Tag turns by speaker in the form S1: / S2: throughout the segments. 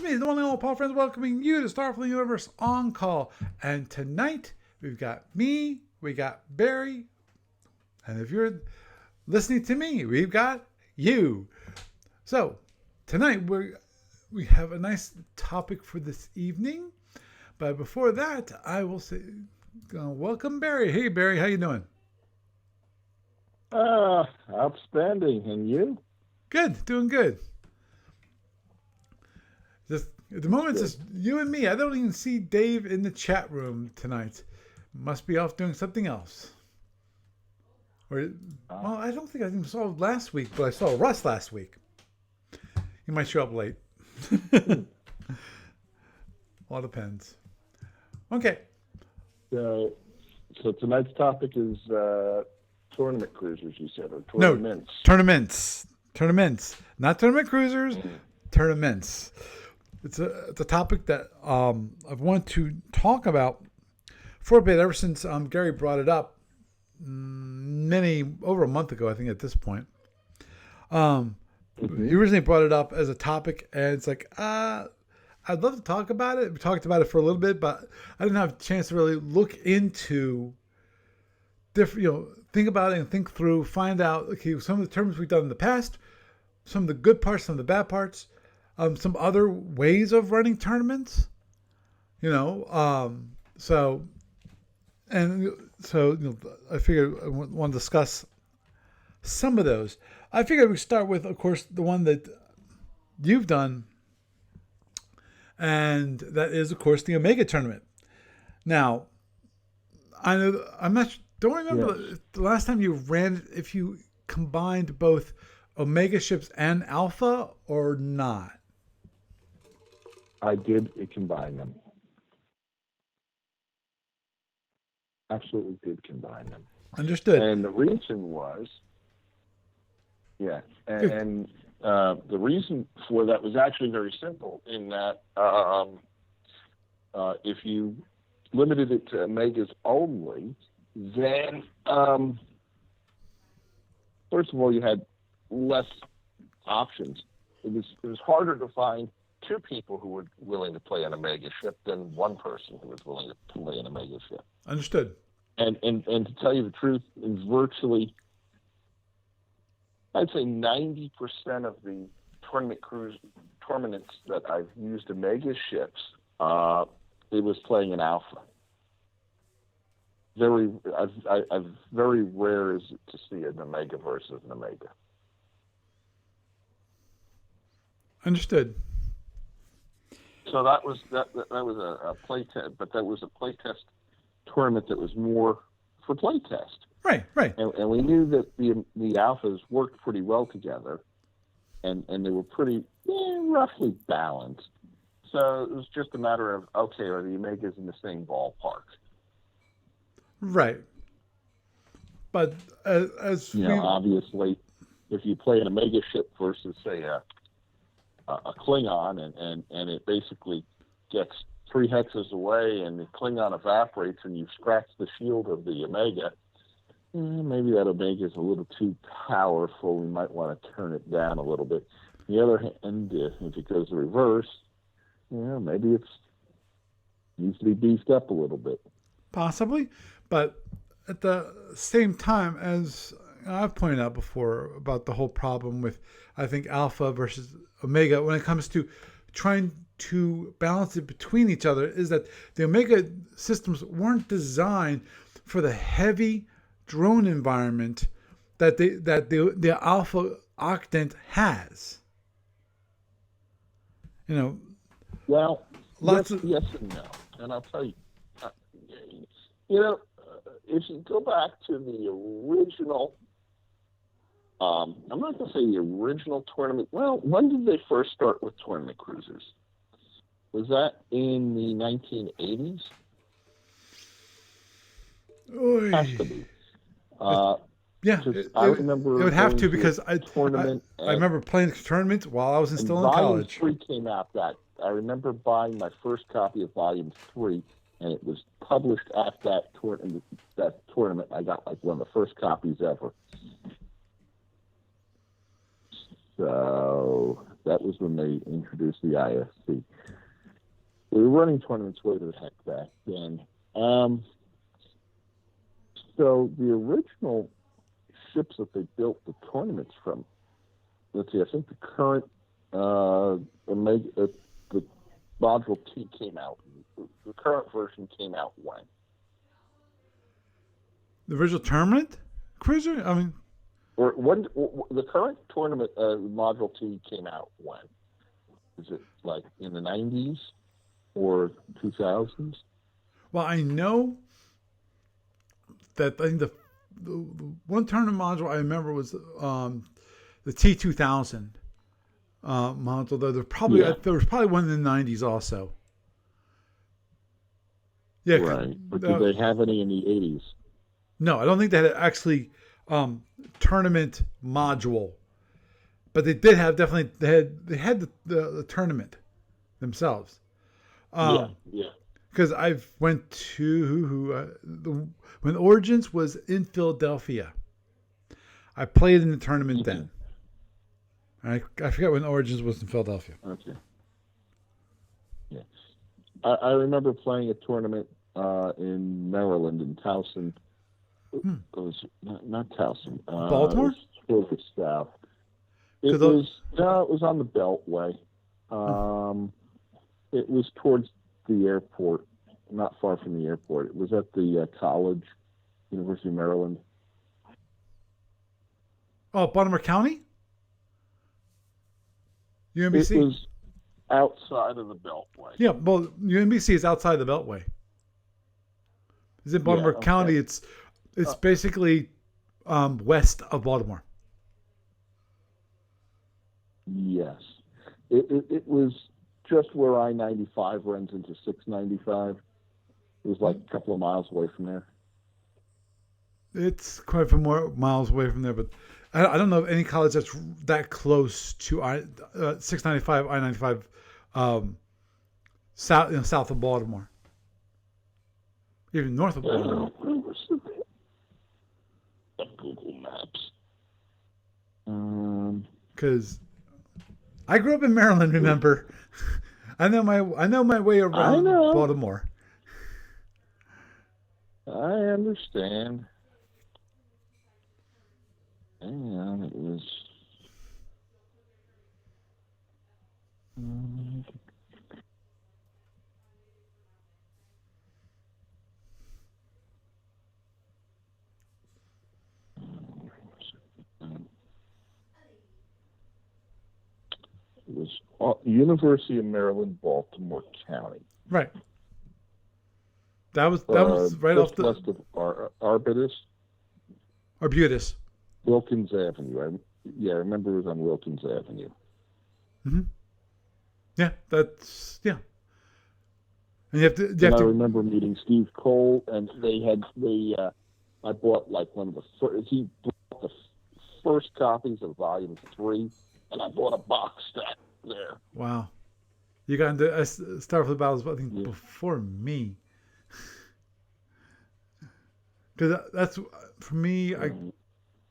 S1: me, the one and only Paul Friends, welcoming you to Starfleet Universe On Call. And tonight, we've got me, we got Barry, and if you're listening to me, we've got you. So, tonight, we have a nice topic for this evening. But before that, I will say, welcome Barry. Hey Barry, how you doing?
S2: Outstanding. And you?
S1: Good, doing good. Just at the moment, it's just you and me. I don't even see Dave in the chat room tonight. Must be off doing something else. Or, well, I don't think I even saw last week, but I saw Russ last week. He might show up late. All depends. Okay.
S2: So tonight's topic is tournament cruisers, you said, or tournaments?
S1: No, tournaments. Not tournament cruisers, tournaments. It's a topic that I've wanted to talk about for a bit ever since Gary brought it up over a month ago, I think at this point. He originally brought it up as a topic, and it's like, I'd love to talk about it. We talked about it for a little bit, but I didn't have a chance to really look into different, think about it and think through, find out, okay, some of the terms we've done in the past, some of the good parts, some of the bad parts, some other ways of running tournaments, so I figured I want to discuss some of those. I figured we start with, of course, the one that you've done, and that is, of course, the Omega tournament. Now, don't remember the last time you ran, if you combined both Omega ships and Alpha or not.
S2: I did combine them. Absolutely did combine them.
S1: Understood.
S2: And the reason was, the reason for that was actually very simple, in that if you limited it to Omegas only, then first of all, you had less options. It was harder to find two people who were willing to play an Omega ship than one person who was willing to play an Omega ship.
S1: Understood.
S2: And to tell you the truth, in virtually, I'd say 90% of the tournaments that I've used Omega ships, it was playing an Alpha. Very rare is it to see an Omega versus an Omega.
S1: Understood.
S2: So that was a play test, but that was a play test tournament that was more for play test.
S1: Right.
S2: And we knew that the Alphas worked pretty well together, and they were pretty roughly balanced. So it was just a matter of, okay, are the Omegas in the same ballpark?
S1: Right. But as
S2: obviously, if you play an Omega ship versus, say, a Klingon, and it basically gets 3 hexes away, and the Klingon evaporates, and you scratch the shield of the Omega, maybe that Omega is a little too powerful. We might want to turn it down a little bit. On the other hand, if it goes the reverse, maybe it's needs to be beefed up a little bit.
S1: Possibly, but at the same time, as I've pointed out before about the whole problem with, I think, Alpha versus Omega when it comes to trying to balance it between each other, is that the Omega systems weren't designed for the heavy drone environment that the Alpha Octant has.
S2: Well,
S1: yes
S2: and no, and I'll tell you. If you go back to the original, I'm not going to say the original tournament. Well, when did they first start with tournament cruisers? Was that in the 1980s? Has to be.
S1: I remember. It would have to, because I remember playing tournaments while I was still in college.
S2: Volume 3 came out that. I remember buying my first copy of Volume 3, and it was published at that tournament. I got one of the first copies ever. So That was when they introduced the ISC. We were running tournaments way to the heck back then. So the original ships that they built the tournaments from, let's see, I think the current the Module T came out. The current version came out when?
S1: The original tournament cruiser? I mean,
S2: Or when the current tournament Module T came out when? Is it like in the 90s or 2000s?
S1: well, I know that I think the one tournament module I remember was the T2000 module. Though there was probably one in the 90s also. Yeah,
S2: right. But did they have any in the 80s?
S1: No, I don't think they had actually tournament module, but they did have definitely they had the tournament themselves.
S2: Yeah.
S1: Because I've went to when Origins was in Philadelphia. I played in the tournament then. I forget when Origins was in Philadelphia.
S2: Okay. Yeah, I remember playing a tournament in Maryland in Towson. It was not Towson.
S1: Baltimore?
S2: It was further south. It was on the Beltway. It was towards the airport, not far from the airport. It was at the college, University of Maryland.
S1: Oh, Baltimore County? UMBC?
S2: It was outside of the Beltway.
S1: Yeah, well, UMBC is outside the Beltway. It's in Baltimore County. It's basically west of Baltimore.
S2: Yes. It was just where I-95 runs into 695. It was like a couple of miles away from there.
S1: It's quite a few more miles away from there, but I don't know of any college that's that close to 695, I-95 south of Baltimore. Even north of Baltimore.
S2: Google Maps.
S1: Because I grew up in Maryland, remember? I know my way around Baltimore.
S2: I understand. Hang on, it was. It was University of Maryland, Baltimore County.
S1: Right. That was right off the
S2: west of Arbutus.
S1: Arbutus.
S2: Wilkins Avenue. I remember it was on Wilkins Avenue.
S1: Mm-hmm. Yeah, that's And
S2: I remember meeting Steve Cole, and I bought like one of the first. He bought the first copies of Volume 3, and I bought a box set there.
S1: Wow, you got into Starfleet Battles, I think, before me. Because that's for me. I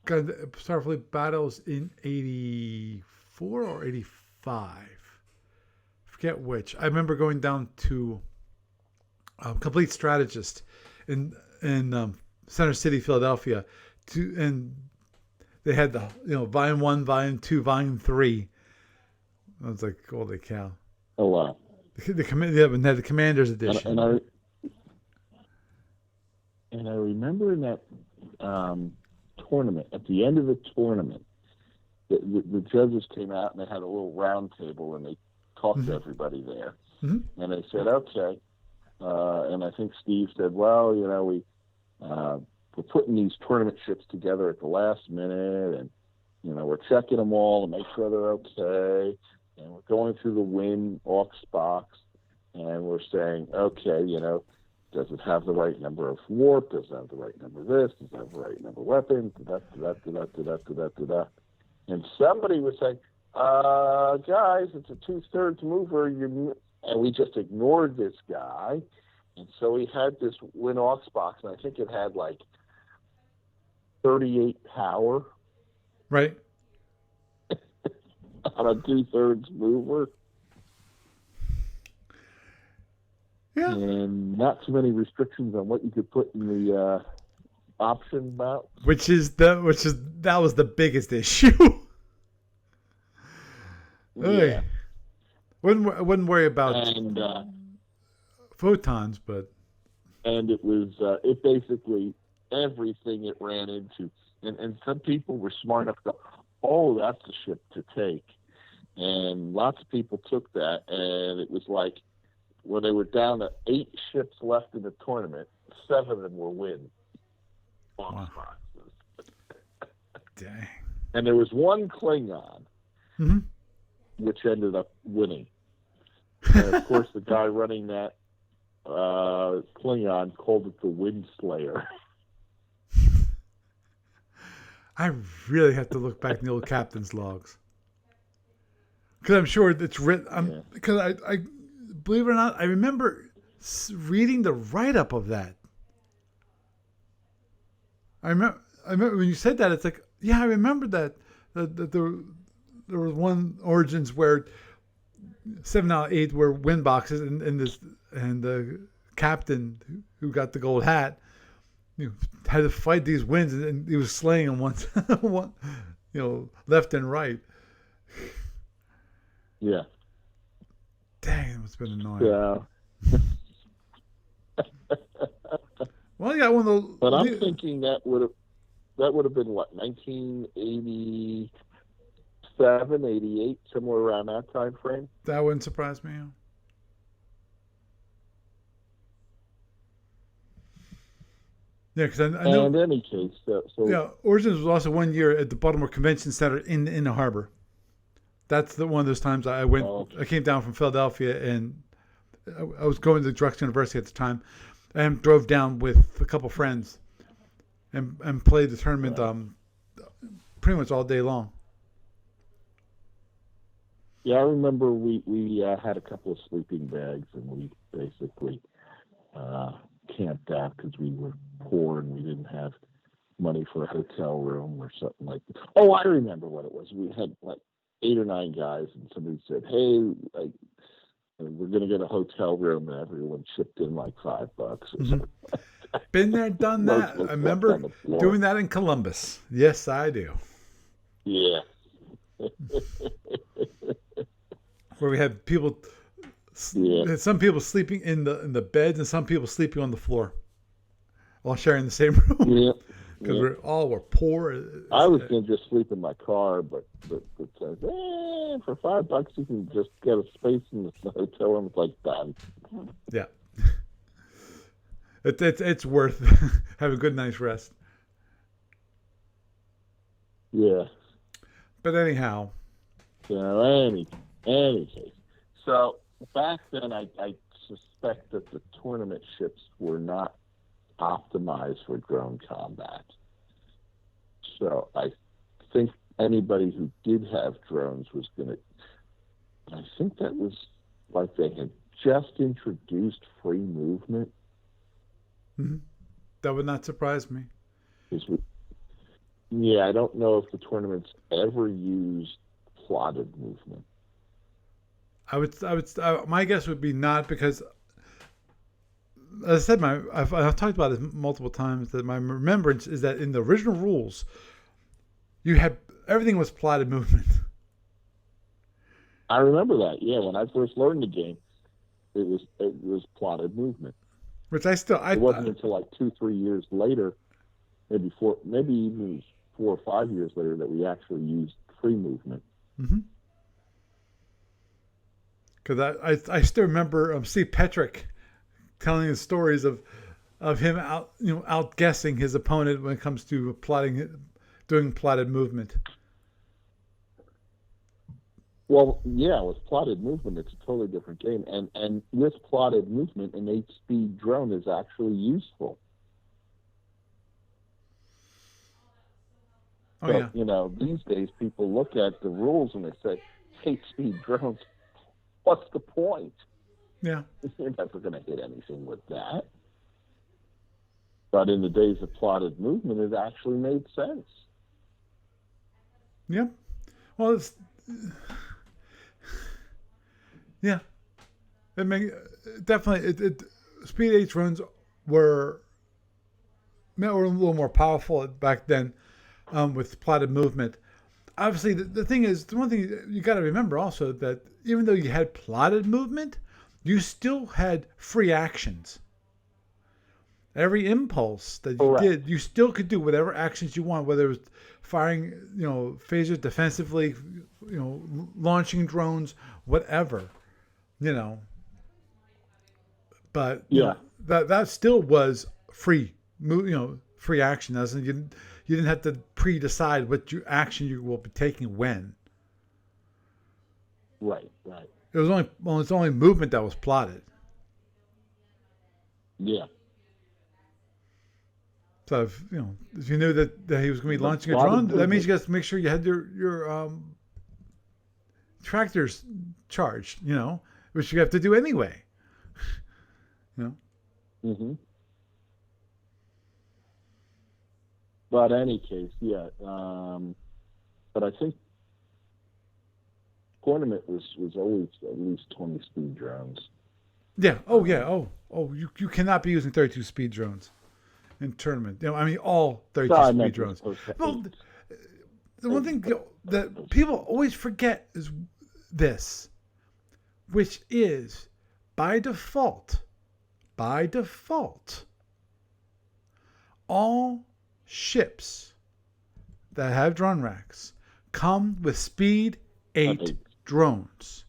S1: got into Starfleet Battles in '84 or '85. Forget which. I remember going down to Complete Strategist in Center City, Philadelphia, and they had the Volume 1, Volume 2, Volume 3. I was like, holy cow!
S2: Oh wow!
S1: They had the Commander's Edition.
S2: And I remember in that tournament, at the end of the tournament, the judges came out and they had a little round table and they talked to everybody there. Mm-hmm. And they said, okay. And I think Steve said, well, we're putting these tournament ships together at the last minute, and we're checking them all to make sure they're okay, and we're going through the WIN aux box, and we're saying, okay, does it have the right number of warp? Does it have the right number of this? Does it have the right number of weapons? And somebody was saying, guys, it's a 2/3 mover. And we just ignored this guy. And so he had this WIN aux box, and I think it had like 38 power.
S1: Right.
S2: on a 2/3 mover.
S1: Yeah.
S2: And not too many restrictions on what you could put in the option mount.
S1: That was the biggest issue.
S2: Yeah.
S1: Wouldn't worry about
S2: And
S1: photons, but
S2: it was it basically everything it ran into. And some people were smart enough to go, oh, that's the ship to take. And lots of people took that, and it was like when they were down to 8 ships left in the tournament, 7 of them were win box boxes.
S1: Dang.
S2: And there was one Klingon,
S1: Mm-hmm.
S2: which ended up winning. And of course, the guy running that Klingon called it the Wind Slayer.
S1: I really have to look back in the old captain's logs because I'm sure it's written. Because I believe it or not, I remember reading the write-up of that. I remember when you said that. It's like, yeah, I remember that. That there was one Origins where 7 out of 8 were win boxes, and the captain who got the gold hat, had to fight these wins, and he was slaying them one, left and right.
S2: Yeah.
S1: Dang, it must have been annoying.
S2: Yeah.
S1: Well, you got one of those.
S2: But I'm thinking that would have been what, 1987, 88, somewhere around that time frame.
S1: That wouldn't surprise me. Yeah, because I know.
S2: In any case,
S1: yeah, Origins was also 1 year at the Baltimore Convention Center in the harbor. That's one of those times I went. Oh, okay. I came down from Philadelphia, and I was going to Drexel University at the time, and drove down with a couple friends, and played the tournament pretty much all day long.
S2: Yeah, I remember we had a couple of sleeping bags, and we basically camped out because we were poor and we didn't have money for a hotel room or something like that. Oh, I remember what it was. We had like 8 or 9 guys, and somebody said, "Hey, we're going to get a hotel room," and everyone chipped in like $5 or something.
S1: Been there, done that. I remember doing that in Columbus. Yes, I do.
S2: Yeah.
S1: Where we had people, some people sleeping in the beds, and some people sleeping on the floor, all sharing the same room.
S2: Yeah.
S1: Because we all were poor.
S2: I was going to just sleep in my car, but it says, for $5 you can just get a space in the hotel room. It's like done.
S1: Yeah. It's worth having a good night's rest.
S2: Yeah.
S1: But anyhow.
S2: Any case. So back then, I suspect that the tournament ships were not optimized for drone combat. So I think anybody who did have drones was going to. I think that was like they had just introduced free movement.
S1: Mm-hmm. That would not surprise me.
S2: Yeah, I don't know if the tournaments ever used plotted movement.
S1: I would. My guess would be not, because, as I said, I've talked about this multiple times, that my remembrance is that in the original rules, everything was plotted movement.
S2: I remember that. Yeah, when I first learned the game, it was plotted movement.
S1: Which it
S2: wasn't until like 2-3 years later, maybe even 4 or 5 years later, that we actually used free movement.
S1: Mm-hmm. Because I still remember Steve Petrick telling the stories of him outguessing his opponent when it comes to doing plotted movement.
S2: Well, yeah, with plotted movement, it's a totally different game. And with plotted movement, an 8-speed drone is actually useful.
S1: Oh,
S2: so,
S1: yeah.
S2: These days people look at the rules and they say, 8-speed drones, what's the point?
S1: Yeah.
S2: You're never going to hit anything with that. But in the days of plotted movement, it actually made sense.
S1: Yeah. Well, yeah, it make definitely Speed 8 drones were were a little more powerful back then, with plotted movement. Obviously, the thing is, the one thing you got to remember also that even though you had plotted movement, you still had free actions. Every impulse that you
S2: Correct.
S1: did, you still could do whatever actions you want, whether it was firing, phasers defensively, launching drones, whatever, you know. But
S2: Yeah.
S1: that still was free, free action. As in you didn't have to pre-decide what action you will be taking when.
S2: Right. Right.
S1: It's only movement that was plotted.
S2: Yeah.
S1: So if you knew that he was going to be
S2: The
S1: launching a
S2: plotted
S1: drone, that means
S2: movement.
S1: you got to make sure you had your tractors charged. Which you have to do anyway.
S2: Hmm. But any case, yeah. But I think tournament was always at least 20 speed drones.
S1: Yeah. Oh yeah. Oh. You cannot be using 32 speed drones in tournament. I mean all 32
S2: So I
S1: speed
S2: meant
S1: drones.
S2: those
S1: Well,
S2: eight.
S1: the one thing that people always forget is this, which is by default, all ships that have drone racks come with Speed 8
S2: Okay.
S1: drones.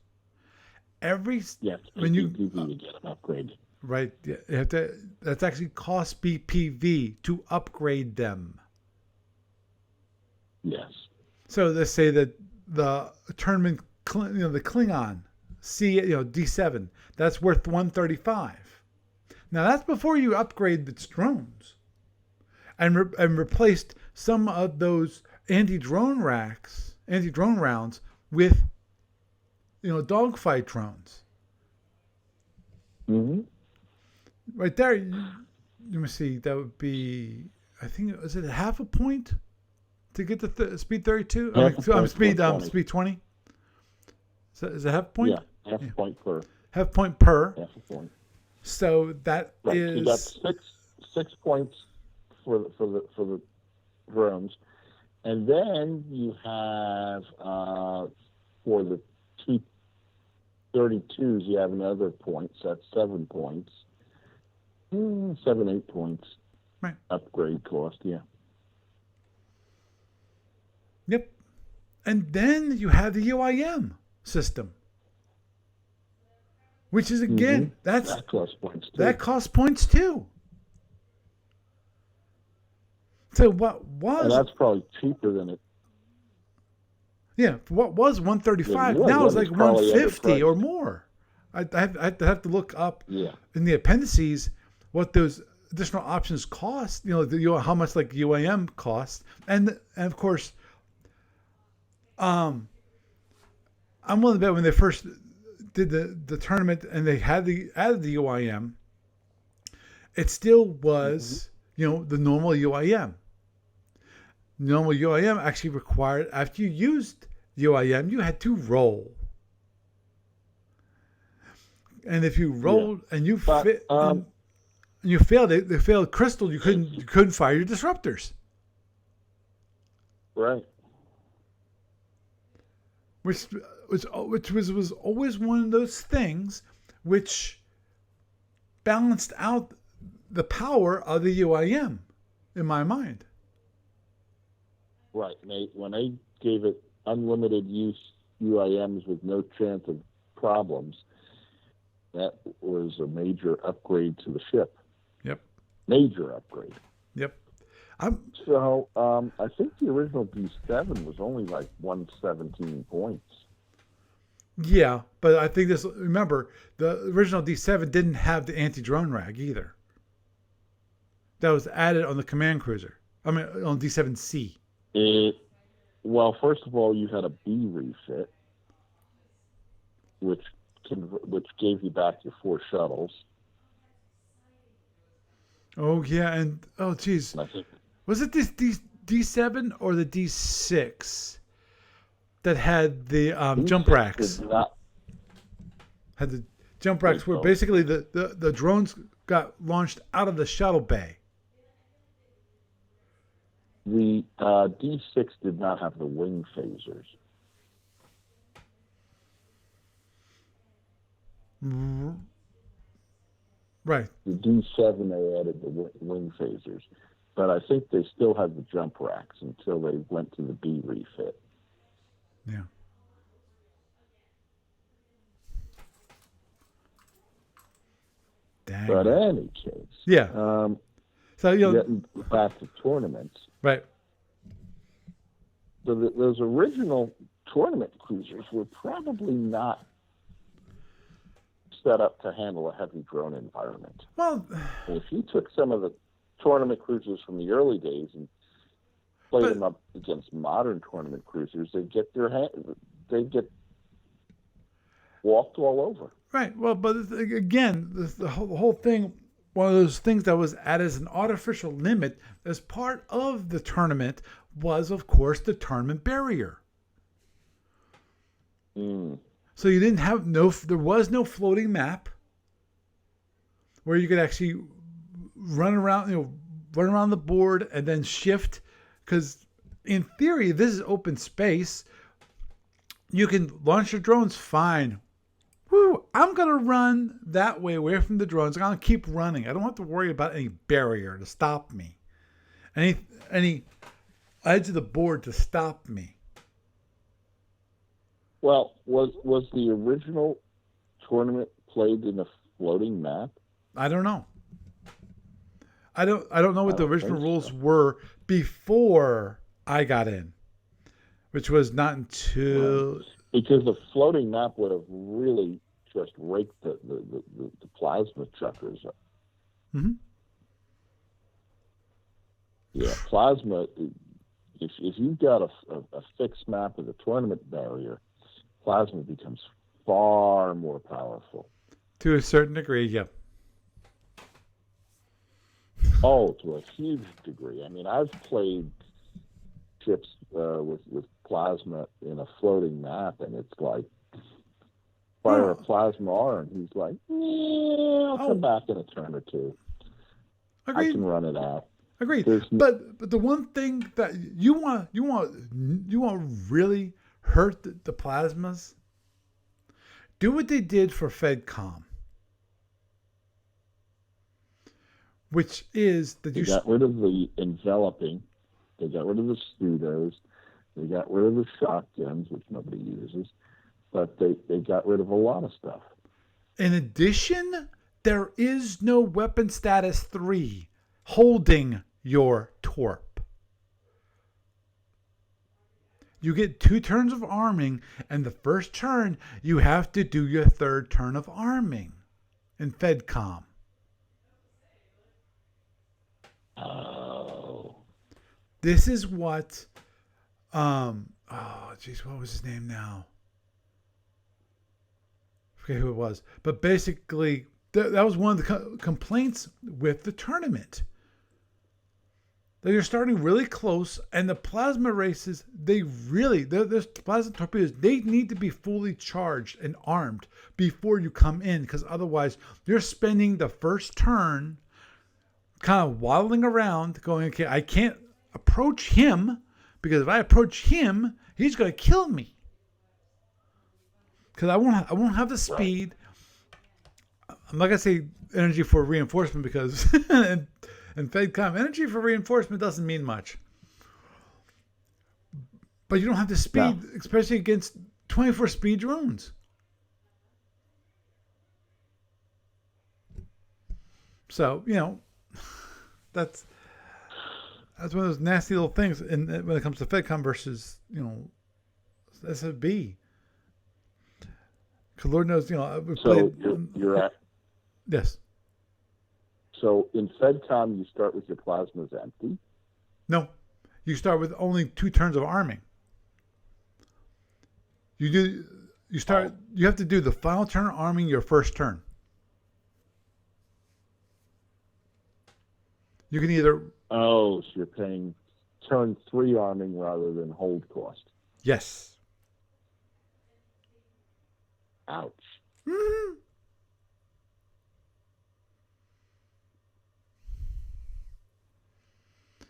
S1: Every
S2: Yes,
S1: when you
S2: to get them upgraded.
S1: right, you have to. That's actually cost BPV to upgrade them.
S2: Yes.
S1: So let's say that the tournament, the Klingon D7, that's worth 135. Now that's before you upgrade its drones, and replaced some of those anti-drone rounds with dogfight drones.
S2: Mm-hmm.
S1: Right there, let me see. That would be, I think, is it half a point to get the speed 32? Speed 20. Is it half a point?
S2: Yeah, half a point per.
S1: Half point per.
S2: Half a point.
S1: So that
S2: Right.
S1: is.
S2: So you got 6 points for the drones, and then you have for the T-32s you have another point. So that's 7 points. 7-8 points.
S1: Right.
S2: Upgrade cost. Yeah.
S1: Yep. And then you have the UIM system, which is again that
S2: costs points too.
S1: That costs points too. So what was?
S2: And that's probably cheaper than it.
S1: Yeah, what was 135?
S2: Yeah,
S1: Now it's
S2: it's
S1: like
S2: probably
S1: 150 or more. I have to look up
S2: Yeah.
S1: in the appendices what those additional options cost. How much like UAM costs, and of course, I'm willing to bet when they first did the tournament and they added the UIM, it still was the normal UIM. Normal UIM actually required, after you used UIM, you had to roll. And if you rolled and you you failed it, they failed crystal, you couldn't fire your disruptors.
S2: Right.
S1: Which was always one of those things which balanced out the power of the UIM in my mind.
S2: Right. When they gave it unlimited use UIMs with no chance of problems, that was a major upgrade to the ship.
S1: Yep.
S2: Major upgrade.
S1: Yep.
S2: So I think the original D7 was only like 117 points.
S1: Yeah, but I think remember, the original D7 didn't have the anti-drone rag either. That was added on the command cruiser. I mean, on D7C.
S2: Well, first of all, you had a B refit, which gave you back your 4 shuttles.
S1: Oh yeah, and geez, was it this D7 or the D6 that had the jump
S2: D6
S1: racks.
S2: did not.
S1: Had the jump racks where basically the drones got launched out of the shuttle bay.
S2: The D6 did not have the wing phasers.
S1: Right.
S2: The D7 they added the wing phasers, but I think they still had the jump racks until they went to the B refit.
S1: Yeah. Dang.
S2: But in any case,
S1: yeah. So
S2: getting back to tournaments,
S1: right.
S2: So those original tournament cruisers were probably not set up to handle a heavy drone environment.
S1: Well,
S2: and if you took some of the tournament cruisers from the early days and played them up against modern tournament cruisers, they'd get walked all over.
S1: Right. Well, but again, the whole thing, one of those things that was added as an artificial limit as part of the tournament was, of course, the tournament barrier. So you didn't have there was no floating map where you could actually run around the board and then shift. Because in theory, this is open space. You can launch your drones fine. Woo! I'm gonna run that way away from the drones. I'm gonna keep running. I don't have to worry about any barrier to stop me. Any edge of the board to stop me.
S2: Well, was the original tournament played in a floating map?
S1: I don't know. I don't know what the original rules were before I got in, which was not until
S2: because the floating map would have really just raked the plasma chuckers up.
S1: Mm-hmm.
S2: Yeah, plasma. If you've got a fixed map of the tournament barrier, plasma becomes far more powerful.
S1: To a certain degree, yeah.
S2: Oh, to a huge degree. I mean, I've played ships with plasma in a floating map, and it's like fire a plasma R, and he's like, "Yeah, I'll come back in a turn or two.
S1: Agreed.
S2: I can run it out."
S1: Agreed. But the one thing that you want really hurt the plasmas, do what they did for FedCom, which is that
S2: you got rid of the enveloping, they got rid of the pseudos, they got rid of the shotguns, which nobody uses, but they got rid of a lot of stuff.
S1: In addition, there is no weapon status 3 holding your torp. You get 2 turns of arming, and the first turn you have to do your 3rd turn of arming in FedCom.
S2: Oh.
S1: This is what what was his name now? I forget who it was. But basically, that was one of the complaints with the tournament. They're starting really close, and the plasma races, those plasma torpedoes, they need to be fully charged and armed before you come in, because otherwise you're spending the first turn kind of waddling around going, okay, I can't approach him, because if I approach him, he's going to kill me. Because I won't have the speed. I'm not going to say energy for reinforcement, because in FedCom, energy for reinforcement doesn't mean much. But you don't have the speed, especially against 24 speed drones. So, that's one of those nasty little things when it comes to FedCom versus, SFB. Because Lord knows,
S2: you're at...
S1: Yes.
S2: So in FedCom, you start with your plasmas empty?
S1: No. You start with only 2 turns of arming. You have to do the final turn of arming your first turn. You can either...
S2: Oh, so you're paying turn 3 arming rather than hold cost.
S1: Yes.
S2: Ouch.
S1: Mm-hmm.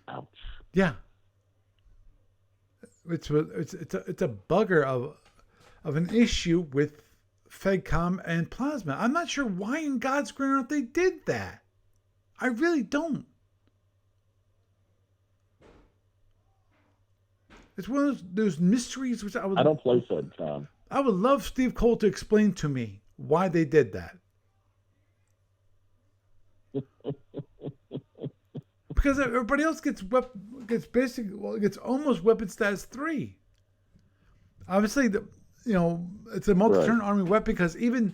S2: Ouch.
S1: Yeah. It's a bugger of an issue with FedCom and Plasma. I'm not sure why in God's green earth they did that. I really don't. It's one of those mysteries which
S2: I don't play FedCom.
S1: I would love Steve Cole to explain to me why they did that. Because everybody else gets almost weapon status 3. Obviously, it's a multi-turn
S2: Right.
S1: arming weapon because even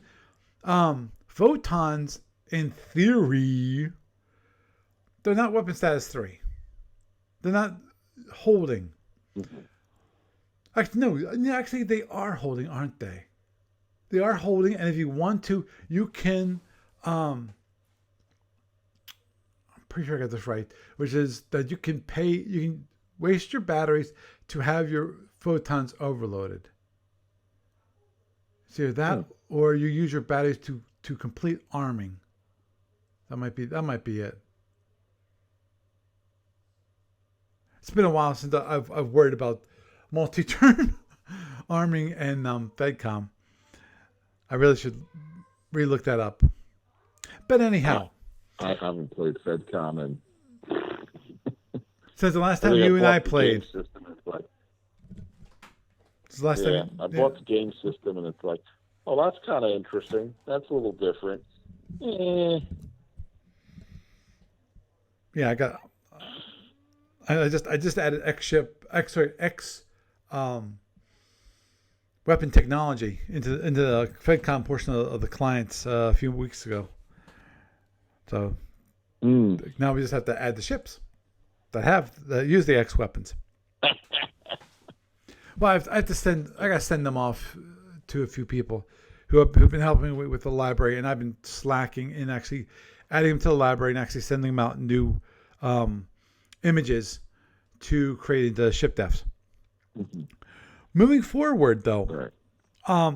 S1: photons, in theory, they're not weapon status 3. They're not holding.
S2: Mm-hmm.
S1: Actually, no. Actually, they are holding, aren't they? They are holding, and if you want to, you can. I'm pretty sure I got this right, which is that you can waste your batteries to have your photons overloaded. So either that, or you use your batteries to complete arming. That might be it. It's been a while since I've worried about multi-turn arming and FedCom. I really should relook that up. But anyhow,
S2: I haven't played FedCom and
S1: since the last time you and I played.
S2: System, it's like,
S1: Since the last time,
S2: I bought the game system, and it's like, oh, that's kind of interesting. That's a little different.
S1: Yeah, I just added X weapon technology into the FedCom portion of the clients a few weeks ago. So now we just have to add the ships that use the X weapons. Well, I have to send them off to a few people who've been helping me with the library, and I've been slacking in actually adding them to the library and actually sending them out new images to create the ship defs.
S2: Mm-hmm.
S1: Moving forward, though,
S2: Right.
S1: I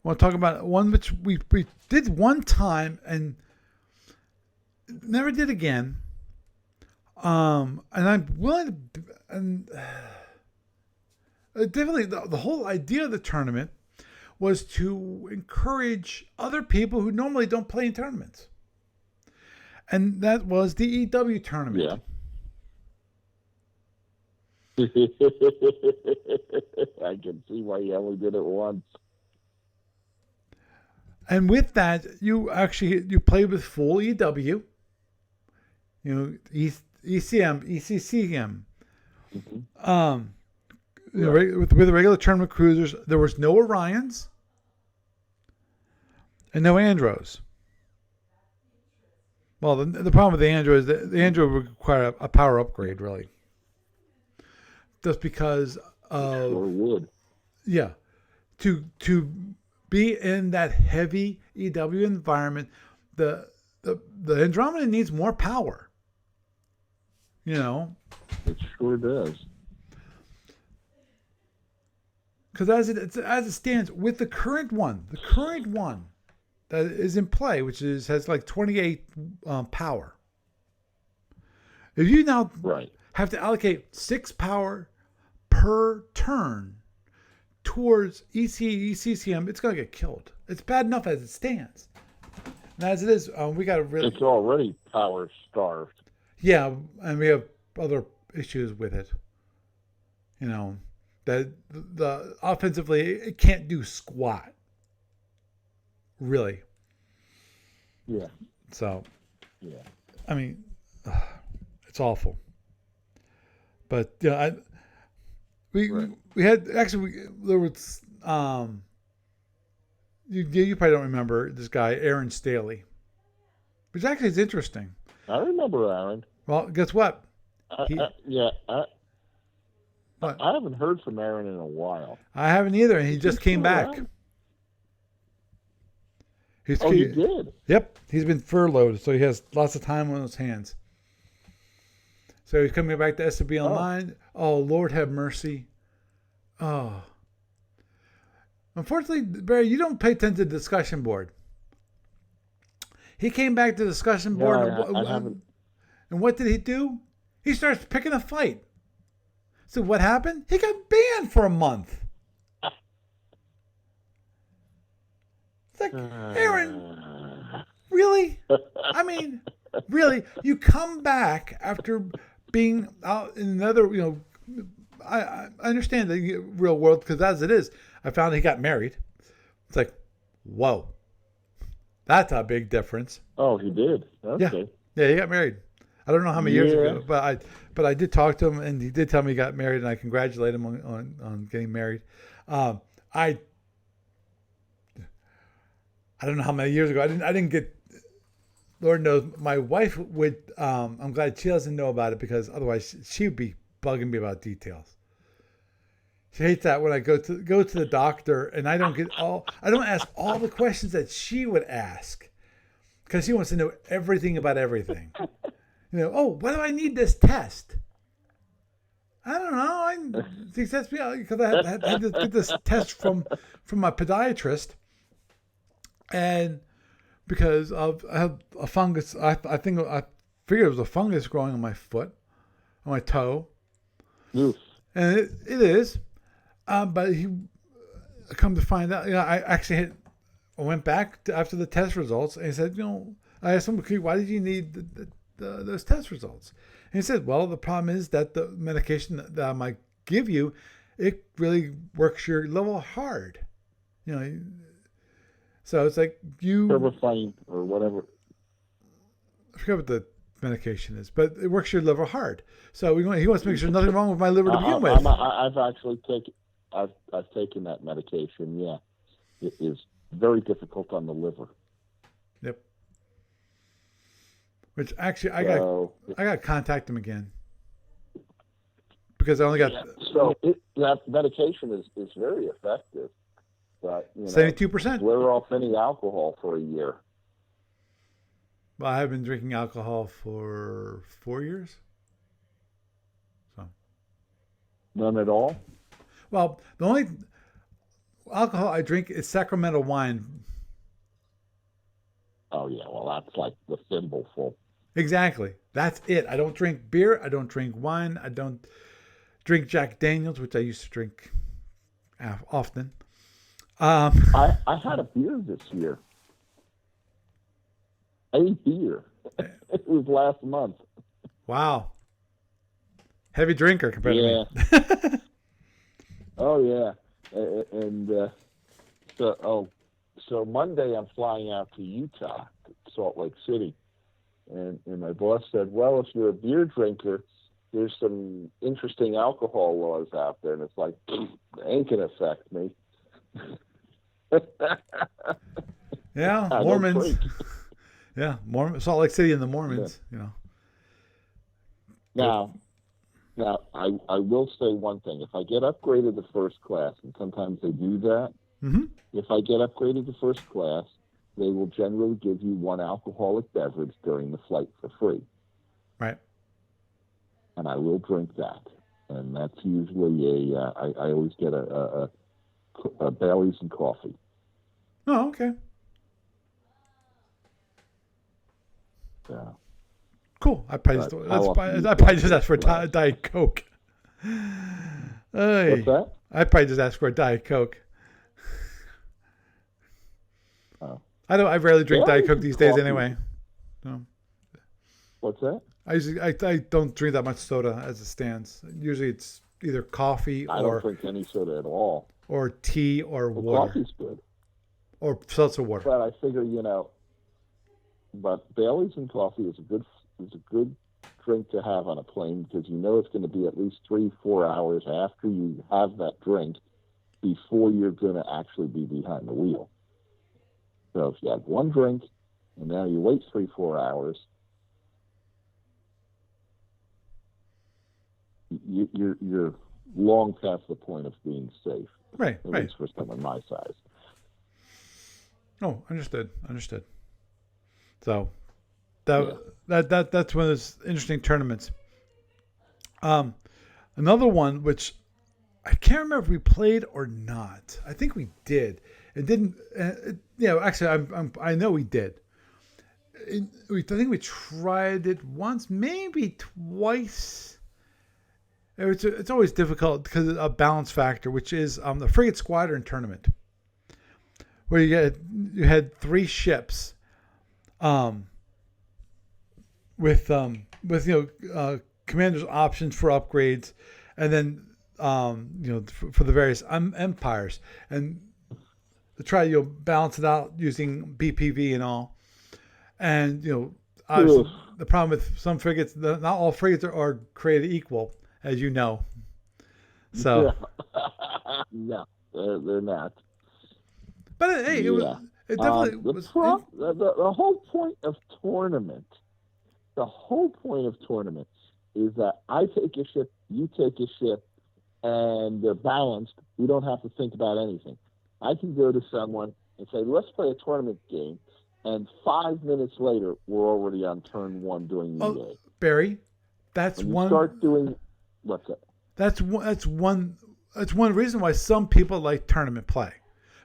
S1: want to talk about one which we did one time and never did again. And I'm willing to, and definitely the whole idea of the tournament was to encourage other people who normally don't play in tournaments. And that was the EW tournament.
S2: Yeah. I can see why you only did it once.
S1: And with that, you play with full EW, ECM, ECCM, with the regular tournament cruisers. There was no Orions and no Andros. Well, the problem with the Andro is that the Andro would require a power upgrade, really. Just because of
S2: Sure would.
S1: Yeah, to be in that heavy EW environment, the Andromeda needs more power.
S2: It sure does.
S1: Because as it stands with the current one that is in play, which has like 28 power. If you now have to allocate 6 power per turn towards ECCM, it's going to get killed. It's bad enough as it stands. And as it is, we got to really...
S2: It's already power starved.
S1: Yeah, and we have other issues with it. That the offensively, it can't do squat. Really.
S2: Yeah.
S1: So,
S2: yeah.
S1: I mean, it's awful. But we had actually there was you probably don't remember this guy Aaron Staley, which actually is interesting.
S2: I remember Aaron.
S1: Well, guess what?
S2: I haven't heard from Aaron in a while.
S1: I haven't either, and he just came back.
S2: He did?
S1: Yep. He's been furloughed, so he has lots of time on his hands. So he's coming back to SFU Online. Oh, Lord have mercy. Oh. Unfortunately, Barry, you don't pay attention to the discussion board. He came back to the discussion
S2: Yeah,
S1: board,
S2: I haven't.
S1: and what did he do? He starts picking a fight. So what happened? He got banned for a month. It's like, Aaron, really? I mean, really? You come back after being out in another, I understand the real world because as it is, I found he got married. It's like, whoa, that's a big difference.
S2: Oh, he did. Okay.
S1: Yeah, he got married. I don't know how many years ago, but I did talk to him, and he did tell me he got married, and I congratulate him on getting married. I don't know how many years ago. I didn't get. Lord knows, my wife would. I'm glad she doesn't know about it because otherwise she would be bugging me about details. She hates that when I go to the doctor and I don't ask all the questions that she would ask because she wants to know everything about everything. Oh, why do I need this test? I don't know. Because I had to get this test from my podiatrist, and because I have a fungus, I figured it was a fungus growing on my foot, on my toe,
S2: Oof.
S1: and it is. But he come to find out, I went back after the test results, and he said, I asked him, why did you need those test results? And he said, well, the problem is that the medication that I might give you, it really works your liver hard. So it's like
S2: Turbofine or whatever.
S1: I forget what the medication is, but it works your liver hard. So he wants to make sure nothing wrong with my liver to begin with.
S2: I've actually taken that medication. Yeah, it is very difficult on the liver.
S1: Yep. Which actually I got to contact him again because I only got.
S2: So that medication is very effective, but
S1: 72%.
S2: Wear off any alcohol for a year.
S1: Well, I have been drinking alcohol for 4 years. So.
S2: None at all?
S1: Well, the only alcohol I drink is Sacramento wine.
S2: Oh, yeah. Well, that's like the thimbleful.
S1: Exactly. That's it. I don't drink beer. I don't drink wine. I don't drink Jack Daniels, which I used to drink often.
S2: I had a beer this year. A beer. It was last month.
S1: Wow. Heavy drinker compared to me.
S2: Oh, yeah. And so Monday I'm flying out to Utah, Salt Lake City. And my boss said, well, if you're a beer drinker, there's some interesting alcohol laws out there. And it's like, it ain't going to affect me.
S1: Yeah, Mormons. Yeah, Salt Lake City and the Mormons,
S2: Now, I will say one thing. If I get upgraded to first class, and sometimes they do that, if I get upgraded to first class, they will generally give you one alcoholic beverage during the flight for free.
S1: Right.
S2: And I will drink that. And that's usually I always get a Bailey's and coffee.
S1: Oh, okay.
S2: Yeah.
S1: Cool. I probably just asked for a Diet Coke. Hey.
S2: What's that?
S1: I probably just asked for a Diet Coke.
S2: Oh.
S1: I rarely drink Diet Coke these days anyway. So.
S2: What's that?
S1: I don't drink that much soda as it stands. Usually it's either coffee
S2: I don't drink any soda at all.
S1: Or tea or water.
S2: Coffee's good.
S1: Or seltzer water.
S2: But I figure, but Bailey's and coffee is a good drink to have on a plane because it's going to be at least 3-4 hours after you have that drink before you're going to actually be behind the wheel. So if you have one drink and now you wait 3-4 hours, you're long past the point of being safe.
S1: Right.
S2: At least for someone my size.
S1: Oh, understood. So that's one of those interesting tournaments. Another one which I can't remember if we played or not. I think we did. It didn't. Actually, I know we did. I think we tried it once, maybe twice. It's always difficult because of a balance factor, which is the frigate squadron tournament, where you had 3 ships, with commanders' options for upgrades, and then for the various empires, and to try balance it out using BPV and all. And obviously the problem with some frigates, not all frigates are created equal, as you know. So
S2: no, they're not.
S1: But hey, it definitely was.
S2: The whole point of tournament, is that I take a ship, you take a ship, and they're balanced. We don't have to think about anything. I can go to someone and say, let's play a tournament game. And 5 minutes later, we're already on turn 1 doing the game.
S1: Barry, that's
S2: when you
S1: one.
S2: Start doing what's that?
S1: That's one reason why some people like tournament play,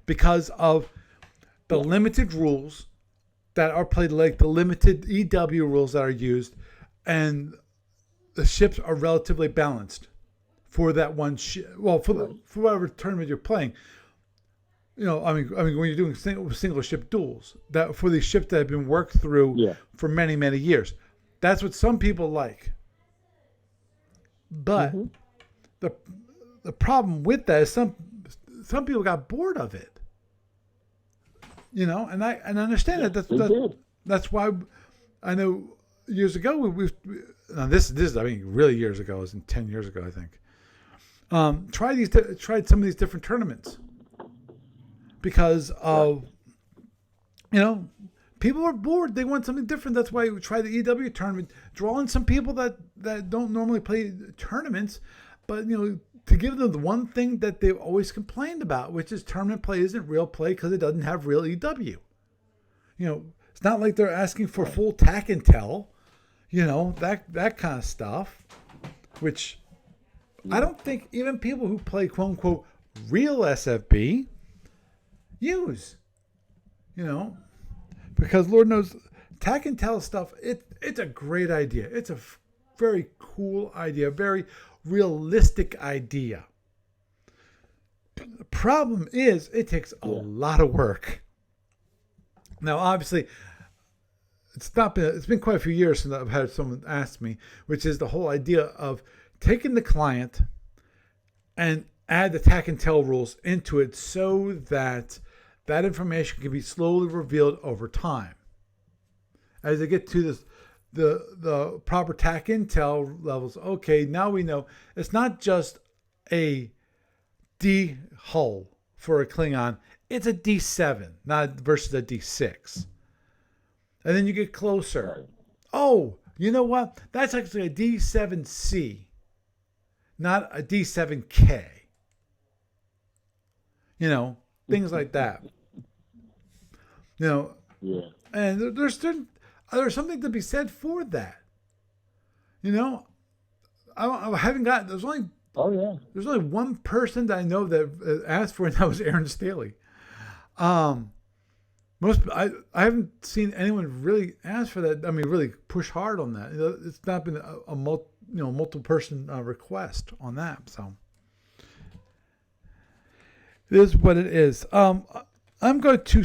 S1: because of the limited rules that are played, like the limited EW rules that are used, and the ships are relatively balanced for that one ship. Well, for whatever tournament you're playing. When you're doing single ship duels, that for these ships that have been worked through for many, many years, that's what some people like. But the problem with that is some people got bored of it. And I understand that's why I know years ago we've this really years ago, it was 10 years ago I think. Tried some of these different tournaments. Because of, people are bored. They want something different. That's why we try the EW tournament. Draw in some people that don't normally play tournaments, but, to give them the one thing that they've always complained about, which is tournament play isn't real play because it doesn't have real EW. It's not like they're asking for full tack and tell, that kind of stuff, which I don't think even people who play quote unquote real SFB use, because Lord knows tack and tell stuff, it's a great idea. It's a very cool idea, very realistic idea. The problem is it takes a lot of work. Now, obviously, it's been quite a few years since I've had someone ask me, which is the whole idea of taking the client and add the tack and tell rules into it so that information can be slowly revealed over time. As they get to the proper tack and tell levels, okay, now we know it's not just a D hull for a Klingon, it's a D7, not versus a D6. And then you get closer. Oh, you know what? That's actually a D7C, not a D7K. Things like that. And there's something to be said for that. I haven't got. There's only one person that I know that asked for it, and that was Aaron Staley. I haven't seen anyone really ask for that. I mean, really push hard on that. It's not been a multiple person request on that. So. It is what it is. I'm going to,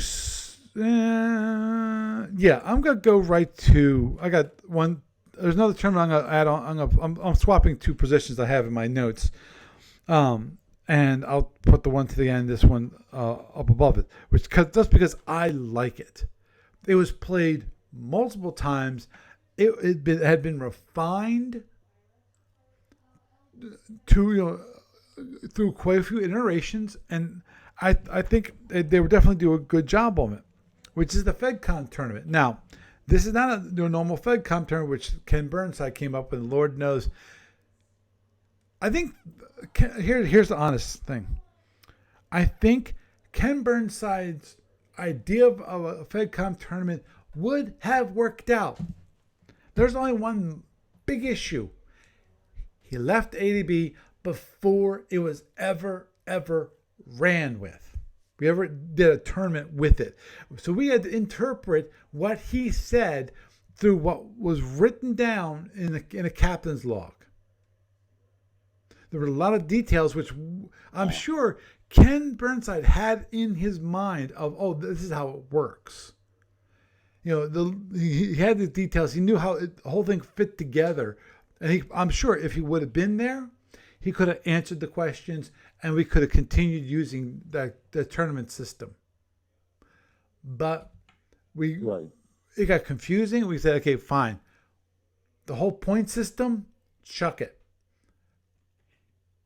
S1: I'm going to go right to. I got one. There's another term I'm going to add on. I'm swapping 2 positions I have in my notes, and I'll put the one to the end. This one up above it, just because I like it. It was played multiple times. It had been refined to through quite a few iterations, and I think they would definitely do a good job on it, which is the FedCon tournament. Now, this is not a normal FedCon tournament, which Ken Burnside came up with, and Lord knows. I think, here's the honest thing. I think Ken Burnside's idea of a FedCon tournament would have worked out. There's only one big issue. He left ADB before it was ever ran with. We ever did a tournament with it. So we had to interpret what he said through what was written down in a captain's log. There were a lot of details which I'm sure Ken Burnside had in his mind of, oh, this is how it works. He had the details. He knew how the whole thing fit together. And I'm sure if he would have been there, he could have answered the questions and we could have continued using the tournament system. But it got confusing. We said, okay, fine. The whole point system, chuck it.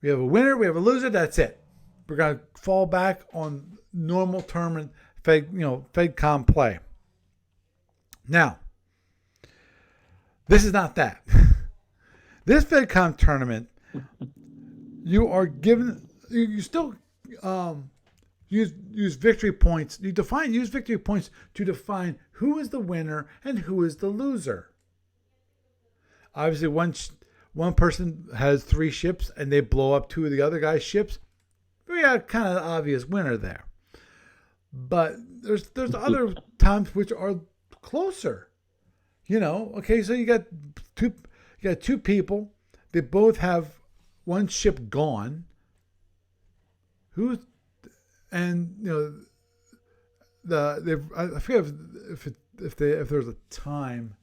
S1: We have a winner, we have a loser, that's it. We're going to fall back on normal tournament, FedCom play. Now, this is not that. This FedCom tournament, you are given, you still use victory points. Use victory points to define who is the winner and who is the loser. Obviously, one person has 3 ships and they blow up 2 of the other guy's ships. We got kind of an obvious winner there. But there's other times which are closer. Okay, so you got two people. They both have one ship gone. I forget if there's a time.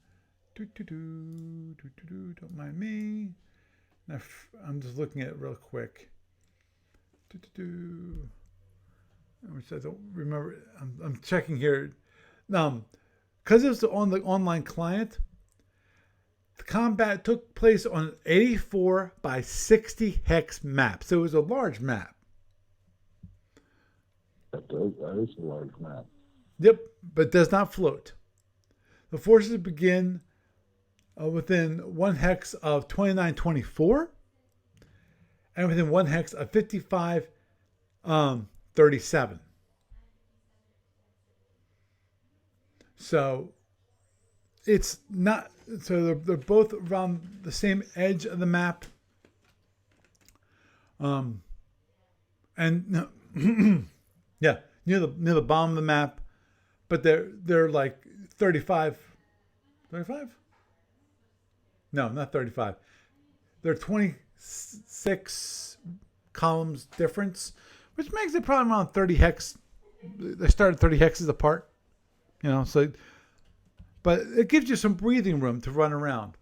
S1: Don't mind me. I'm just looking at it real quick. Which I don't remember. I'm checking here. Because it was on the online client, the combat took place on an 84 by 60 hex map. So it was a large map.
S2: That is a large map.
S1: Yep, but does not float. The forces begin within 1 hex of 2924 and within 1 hex of 5537. So it's not, so they're both around the same edge of the map. And yeah, near the bottom of the map, but they're like 35. No, not 35. They're 26 columns difference, which makes it probably around 30 hex. They started 30 hexes apart, so, but it gives you some breathing room to run around.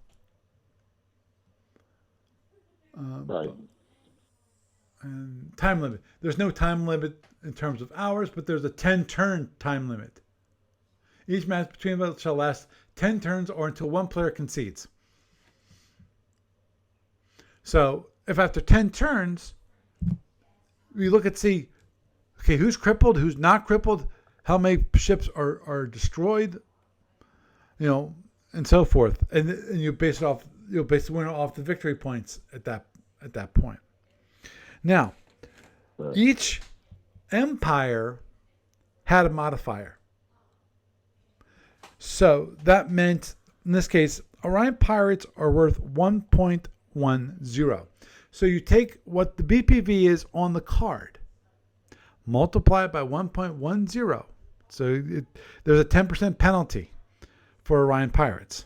S2: Right.
S1: And time limit. There's no time limit in terms of hours, but there's a 10-turn time limit. Each match between them shall last 10 turns or until one player concedes. So if after 10 turns, we look at see, okay, who's crippled, who's not crippled, how many ships are destroyed, and so forth, and you base the winner off the victory points at that point. Now, each empire had a modifier. So that meant, in this case, Orion Pirates are worth 1.10. So you take what the BPV is on the card, multiply it by 1.10. So there's a 10% penalty for Orion Pirates.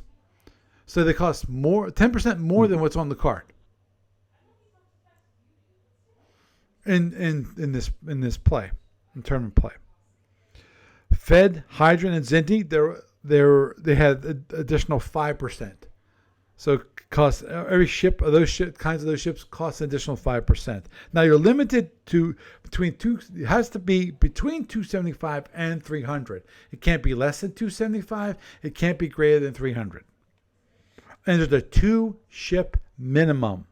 S1: So they cost 10% more than what's on the card. In this play, in tournament play. Fed, Hydron, and Zinti, they had additional 5%. So it costs, every ship of those kinds of those ships costs an additional 5%. Now you're limited to it has to be between 275 and 300. It can't be less than 275. It can't be greater than 300. And there's a 2-ship minimum.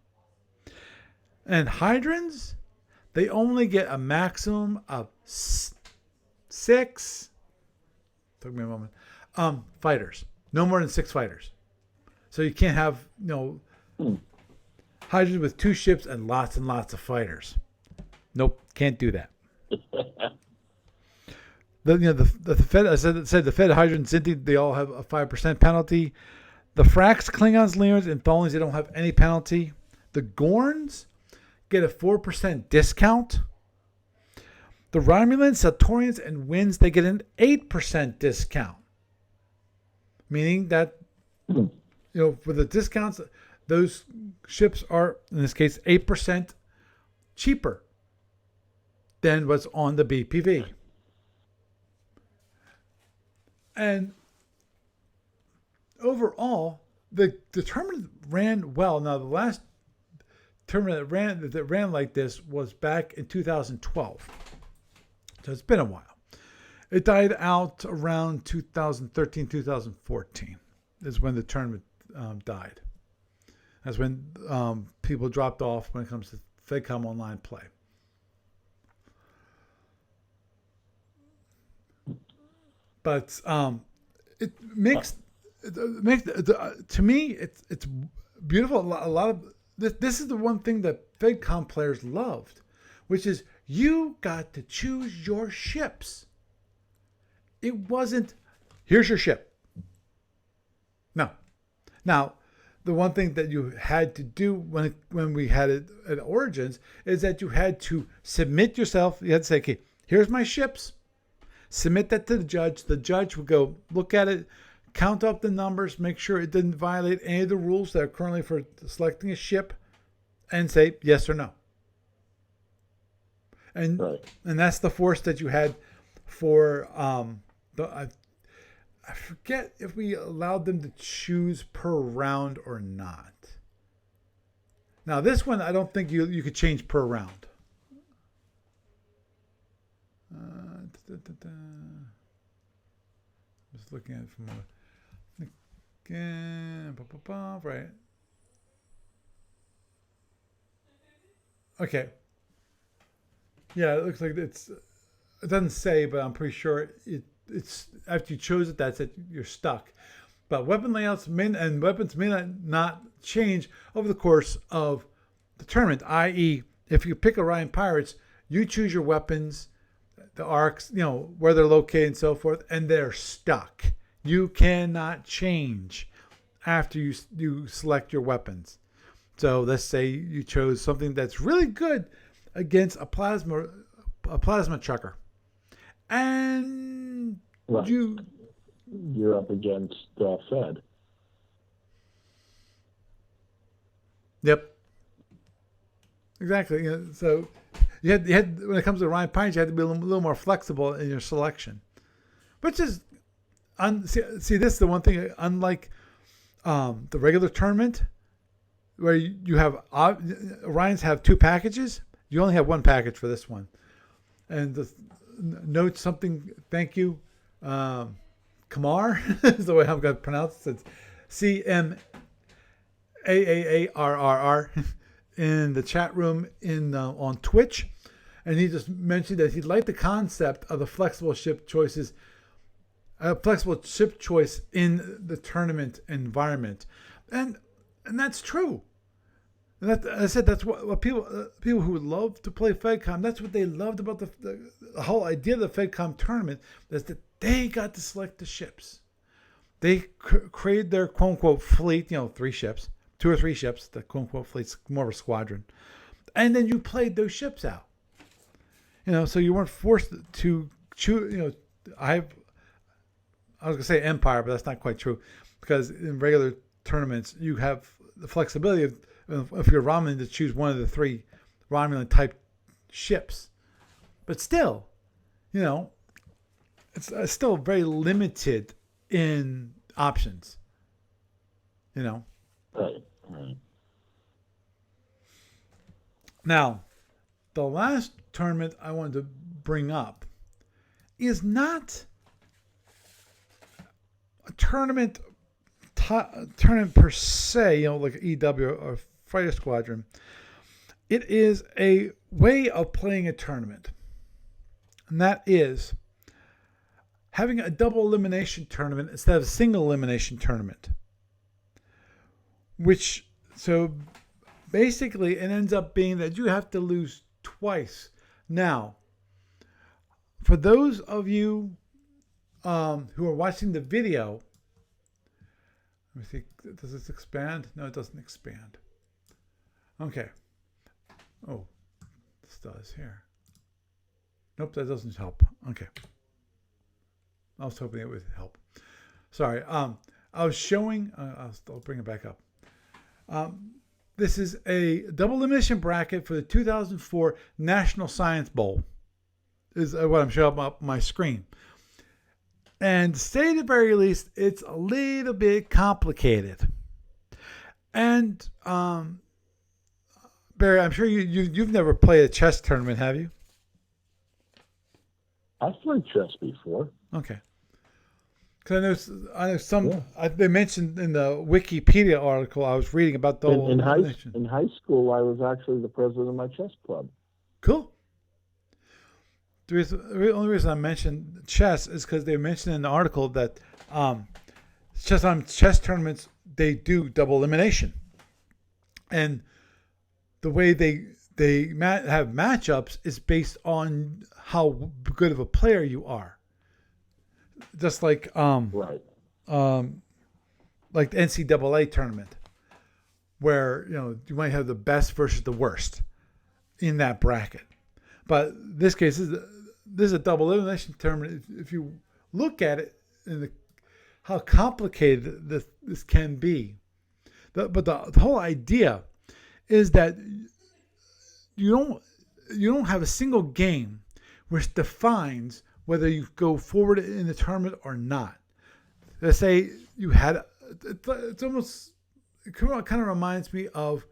S1: And Hydrons, they only get a maximum of 6. Took me a moment. Fighters. No more than 6 fighters. So you can't have, Hydrons with 2 ships and lots of fighters. Nope, can't do that. The Fed, I said the Fed, Hydron, Zinti, they all have a 5% penalty. The Frax, Klingons, Leons, and Tholins, they don't have any penalty. The Gorns get a 4% discount. The Romulans, Centaurians, and Winds, they get an 8% discount. Meaning that, for the discounts, those ships are, in this case, 8% cheaper than what's on the BPV. And overall, the tournament ran well. Now, the last tournament that ran like this was back in 2012. So it's been a while. It died out around 2013, 2014 is when the tournament died. That's when people dropped off when it comes to FedCom online play. But it makes to me it's beautiful. A lot of this is the one thing that FedCom players loved, which is you got to choose your ships. It wasn't, here's your ship. No. Now, the one thing that you had to do when we had it at Origins is that you had to submit yourself. You had to say, okay, here's my ships. Submit that to the judge. The judge would go look at it, count up the numbers, make sure it didn't violate any of the rules that are currently for selecting a ship, and say yes or no. And
S2: right.
S1: And that's the force that you had for I forget if we allowed them to choose per round or not. Now this one I don't think you could change per round. Just looking at it from again, right? Okay. Yeah, it looks like it doesn't say, but I'm pretty sure it's after you chose it, that's it. You're stuck. But weapon layouts and weapons may not change over the course of the tournament. I.e., if you pick Orion Pirates, you choose your weapons, the arcs, where they're located and so forth, and they're stuck. You cannot change after you select your weapons. So let's say you chose something that's really good against a plasma chucker, and
S2: right. You're up against Fed.
S1: Yep. Exactly. So you had when it comes to Orion Pirates, you had to be a little more flexible in your selection, which is see this is the one thing unlike the regular tournament where you have Orions have two packages. You only have one package for this one, and note something. Thank you, Kamar is the way I'm going to pronounce it. It's CMAAARRR in the chat room on Twitch, and he just mentioned that he liked the concept of the flexible ship choices, flexible ship choice in the tournament environment, and that's true. And I said that's what people who love to play FedCom, that's what they loved about the whole idea of the FedCom tournament, is that they got to select the ships. They created their quote-unquote fleet, 3 ships, 2 or 3 ships, the quote-unquote fleet's more of a squadron. And then you played those ships out. So you weren't forced to choose, I was going to say Empire, but that's not quite true, because in regular tournaments, you have the flexibility of, if you're Romulan, to choose one of the 3 Romulan type ships. But still, it's still very limited in options.
S2: Right.
S1: Now, the last tournament I wanted to bring up is not a tournament per se, like EW or Fighter Squadron. It is a way of playing a tournament, and that is having a double elimination tournament instead of a single elimination tournament. So basically it ends up being that you have to lose twice. Now, for those of you who are watching the video, let me see, does this expand? No, it doesn't expand. Okay. Oh, this does here. Nope, that doesn't help. Okay. I was hoping it would help. Sorry. I was showing. I'll bring it back up. This is a double elimination bracket for the 2004 National Science Bowl. Is what I'm showing up my screen. And to say at the very least, it's a little bit complicated. And Barry, I'm sure you've never played a chess tournament, have you?
S2: I've played chess before.
S1: Okay. Because I know some. Yeah. They mentioned in the Wikipedia article I was reading about the whole
S2: in high school. I was actually the president of my chess club.
S1: Cool. The only reason I mentioned chess is because they mentioned in the article that chess tournaments they do double elimination, and the way they have matchups is based on how good of a player you are. Just like
S2: right.
S1: Like the NCAA tournament, where you might have the best versus the worst in that bracket. But in this case, this is a double elimination tournament. If you look at it and how complicated this can be, but the whole idea is that you don't have a single game which defines whether you go forward in the tournament or not. Let's say you had it's almost it kind of reminds me of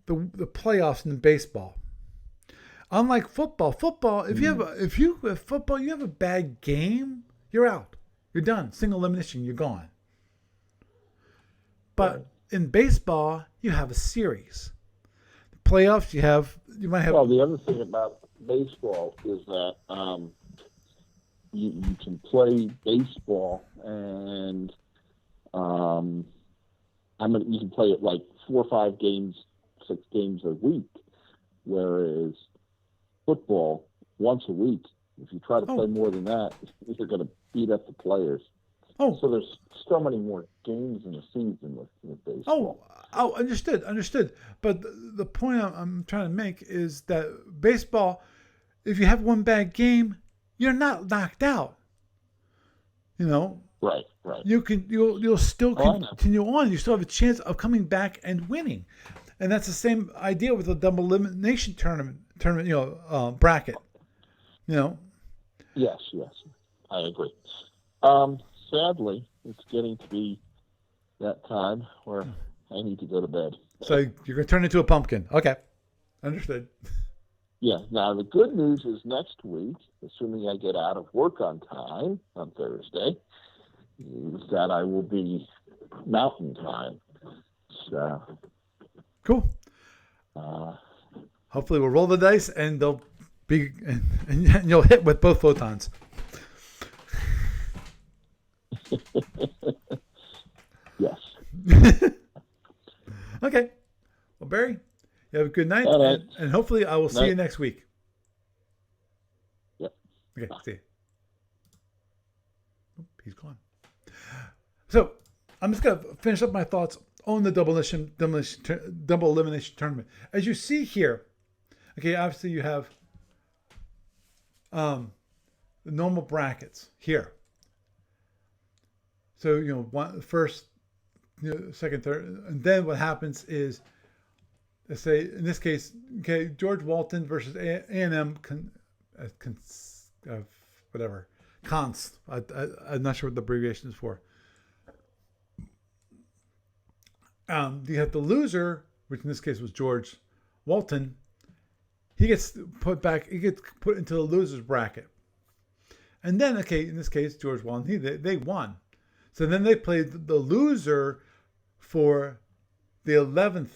S1: the playoffs in baseball. Unlike football, if you have football, you have a bad game, you're out. You're done. Single elimination, you're gone. But in baseball, you have a series. The playoffs, you might have.
S2: Well, the other thing about baseball is that you can play baseball and you can play it like 4 or 5 games, 6 games a week, whereas football once a week. If you try to play more than that, you're going to beat up the players.
S1: Oh,
S2: so there's so many more games in the season with baseball.
S1: Oh, understood. But the point I'm trying to make is that baseball, if you have one bad game, you're not knocked out.
S2: Right.
S1: You'll still continue on. You still have a chance of coming back and winning, and that's the same idea with the double elimination tournament. Bracket.
S2: Yes, I agree. Sadly, it's getting to be that time where I need to go to bed.
S1: So you're going to turn into a pumpkin. Okay. Understood.
S2: Yeah. Now, the good news is next week, assuming I get out of work on time on Thursday, is that I will be Mountain Time. So.
S1: Cool. Hopefully we'll roll the dice and they'll be and you'll hit with both photons.
S2: Yes.
S1: Okay. Well, Barry, you have a good night, and hopefully I will see you next week.
S2: Yep.
S1: Okay. Bye. See you. Oh, he's gone. So I'm just gonna finish up my thoughts on the double elimination tournament. As you see here, okay, obviously you have the normal brackets here. So first, second, third, and then what happens is, let's say in this case, okay, George Walton versus A&M whatever Const. I'm not sure what the abbreviation is for. You have the loser, which in this case was George Walton. He gets put into the losers bracket. And then, okay, in this case, George Walton, they won. So then they played the loser for the 11th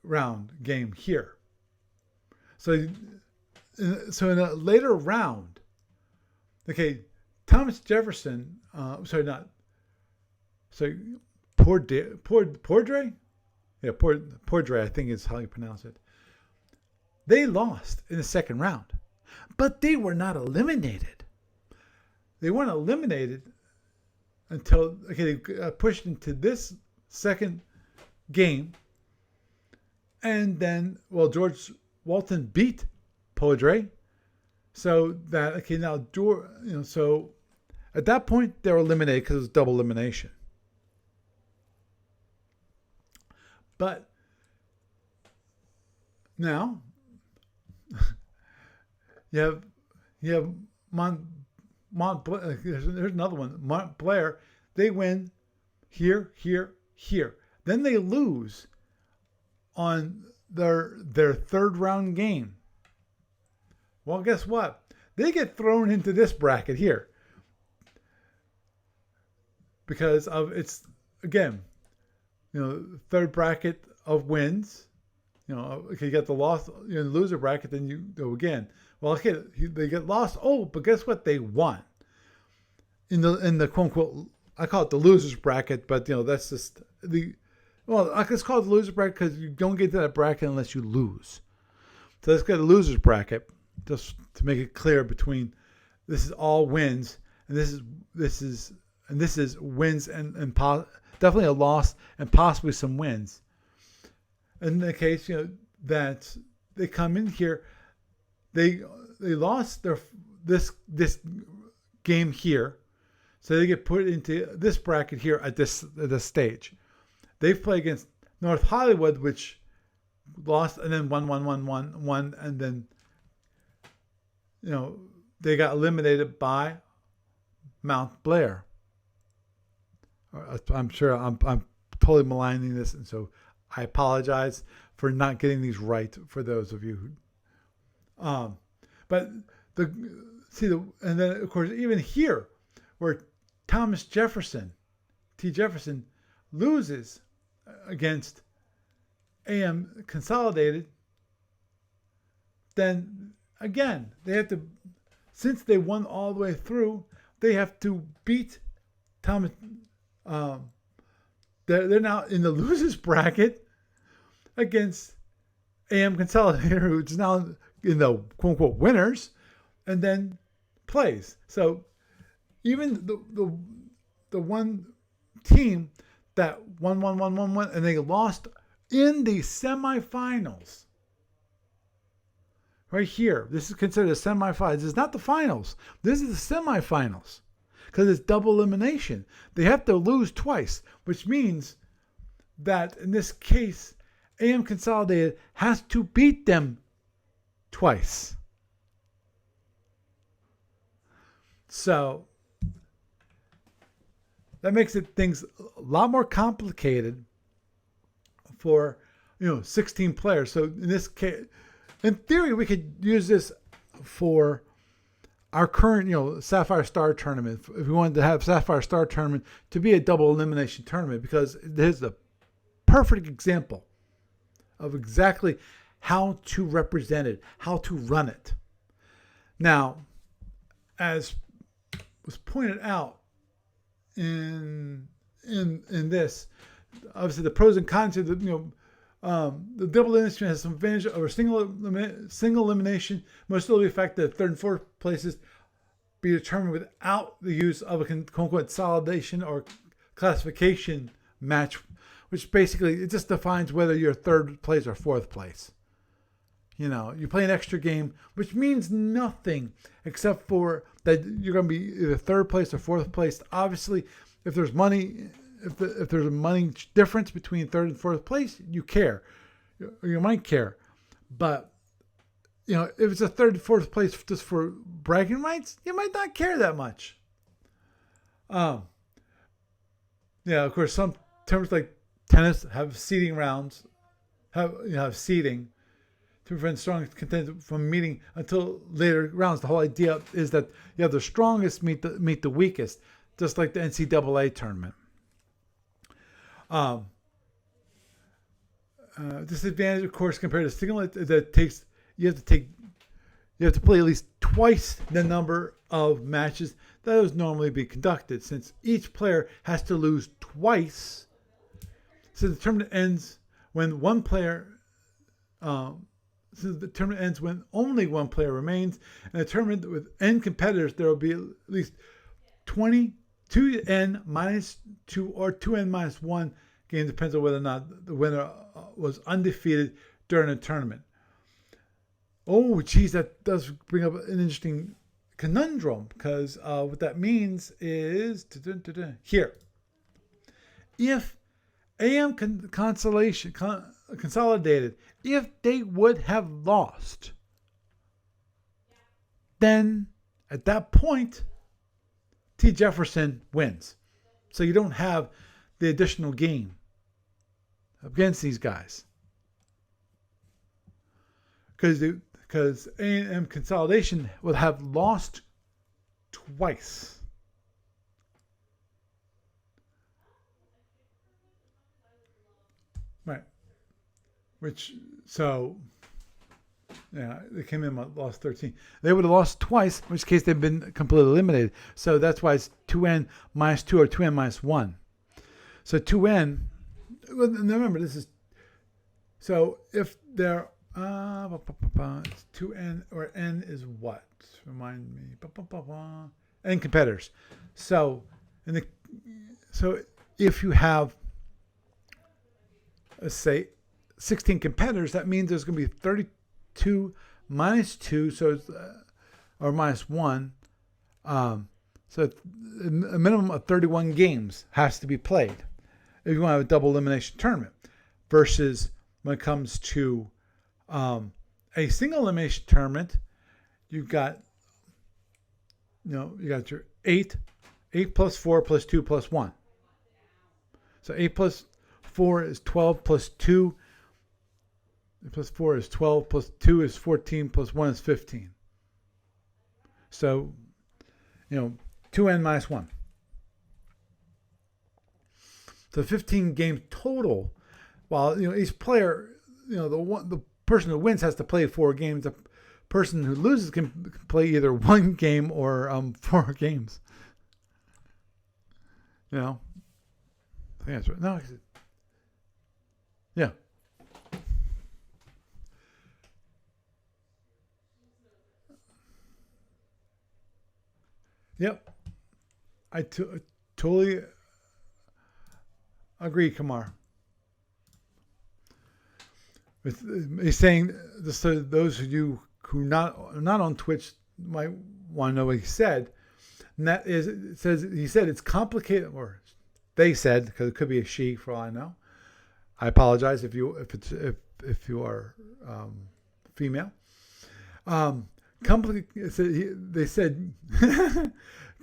S1: round game here. So in a later round, okay, Thomas Jefferson, Pordre? Yeah, Pordre, I think is how you pronounce it. They lost in the second round, but they were not eliminated. They weren't eliminated until they pushed into this second game, and then George Walton beat Poudre. So that, okay, now, so at that point, they were eliminated because it was double elimination. But now, you have there's another one, Montblair. They win here, here, here. Then they lose on their third round game. Well, guess what? They get thrown into this bracket here because of it's, again, third bracket of wins. Okay, you got the loss, you're in the loser bracket, then you go again. Well, okay, they get lost. Oh, but guess what? They won in the quote unquote, I call it the losers bracket, but that's just let's call it the loser bracket because you don't get to that bracket unless you lose. So let's get a losers bracket just to make it clear between this is all wins and this is wins and definitely a loss and possibly some wins. In the case that they come in here, they lost this game here, so they get put into this bracket here at this stage. They've played against North Hollywood, which lost and then won, and then they got eliminated by Mount Blair. I'm sure I'm totally maligning this, and so I apologize for not getting these right for those of you who. But and then of course even here, where Thomas Jefferson, T. Jefferson, loses against AM Consolidated, then again they have to, since they won all the way through, they have to beat Thomas. They're now in the losers bracket against AM Consolidated, who's now in the quote unquote winners, and then plays. So even the one team that won, and they lost in the semifinals. Right here, this is considered a semifinals. This is not the finals. This is the semifinals because it's double elimination. They have to lose twice, which means that in this case, AM Consolidated has to beat them twice. So that makes things a lot more complicated for 16 players. So in this case, in theory, we could use this for our current Sapphire Star tournament. If we wanted to have Sapphire Star tournament to be a double elimination tournament, because it is the perfect example of exactly how to represent it, how to run it. Now, as was pointed out in this, obviously the pros and cons of the double elimination has some advantage over single elimination. Most still be the fact that third and fourth places be determined without the use of a consolidation or classification match, which basically it just defines whether you're third place or fourth place. You play an extra game, which means nothing except for that you're going to be either third place or fourth place. Obviously, if there's money, if there's a money difference between third and fourth place, you care. You might care. But, if it's a third and fourth place just for bragging rights, you might not care that much. Of course, some terms like tennis have seeding rounds, have seeding to prevent strong contenders from meeting until later rounds. The whole idea is that you have the strongest meet the weakest, just like the NCAA tournament. Disadvantage, of course, compared to single, that takes you have to play at least twice the number of matches that would normally be conducted, since each player has to lose twice. So the tournament ends when one player. So the tournament ends when only one player remains. And the tournament with N competitors, there will be at least 2N minus 2 or 2N minus 1 game, depends on whether or not the winner was undefeated during the tournament. Oh, geez, that does bring up an interesting conundrum because what that means is here. If AM consolidated, if they would have lost, then at that point, T. Jefferson wins. So you don't have the additional game against these guys. Because A&M consolidation would have lost twice. Right. Yeah, they came in and lost 13. They would have lost twice, in which case they've been completely eliminated. So that's why it's 2N minus 2 or 2N minus 1. So 2N, remember this is, so if there, it's 2N or N is what? Remind me. N competitors. So if you have, let's say, 16 competitors, that means there's going to be 32 minus 2, so it's, or minus 1. So a minimum of 31 games has to be played if you want to have a double elimination tournament. Versus when it comes to a single elimination tournament, you got your 8 plus 4 plus 2 plus 1. So 8 plus 4 is 12 plus 2. 8 plus 4 is 12 plus 2 is 14 plus 1 is 15. So, 2N minus 1. So 15 games total. While each player, the person who wins has to play 4 games. The person who loses can play either 1 game or 4 games. I think that's right. No, yeah. Yep. I totally agree, Kamar. He's saying this, so those of you who are not on Twitch might want to know what he said. And that is, he said it's complicated, or they said, because it could be a she for all I know. I apologize if you are female. They said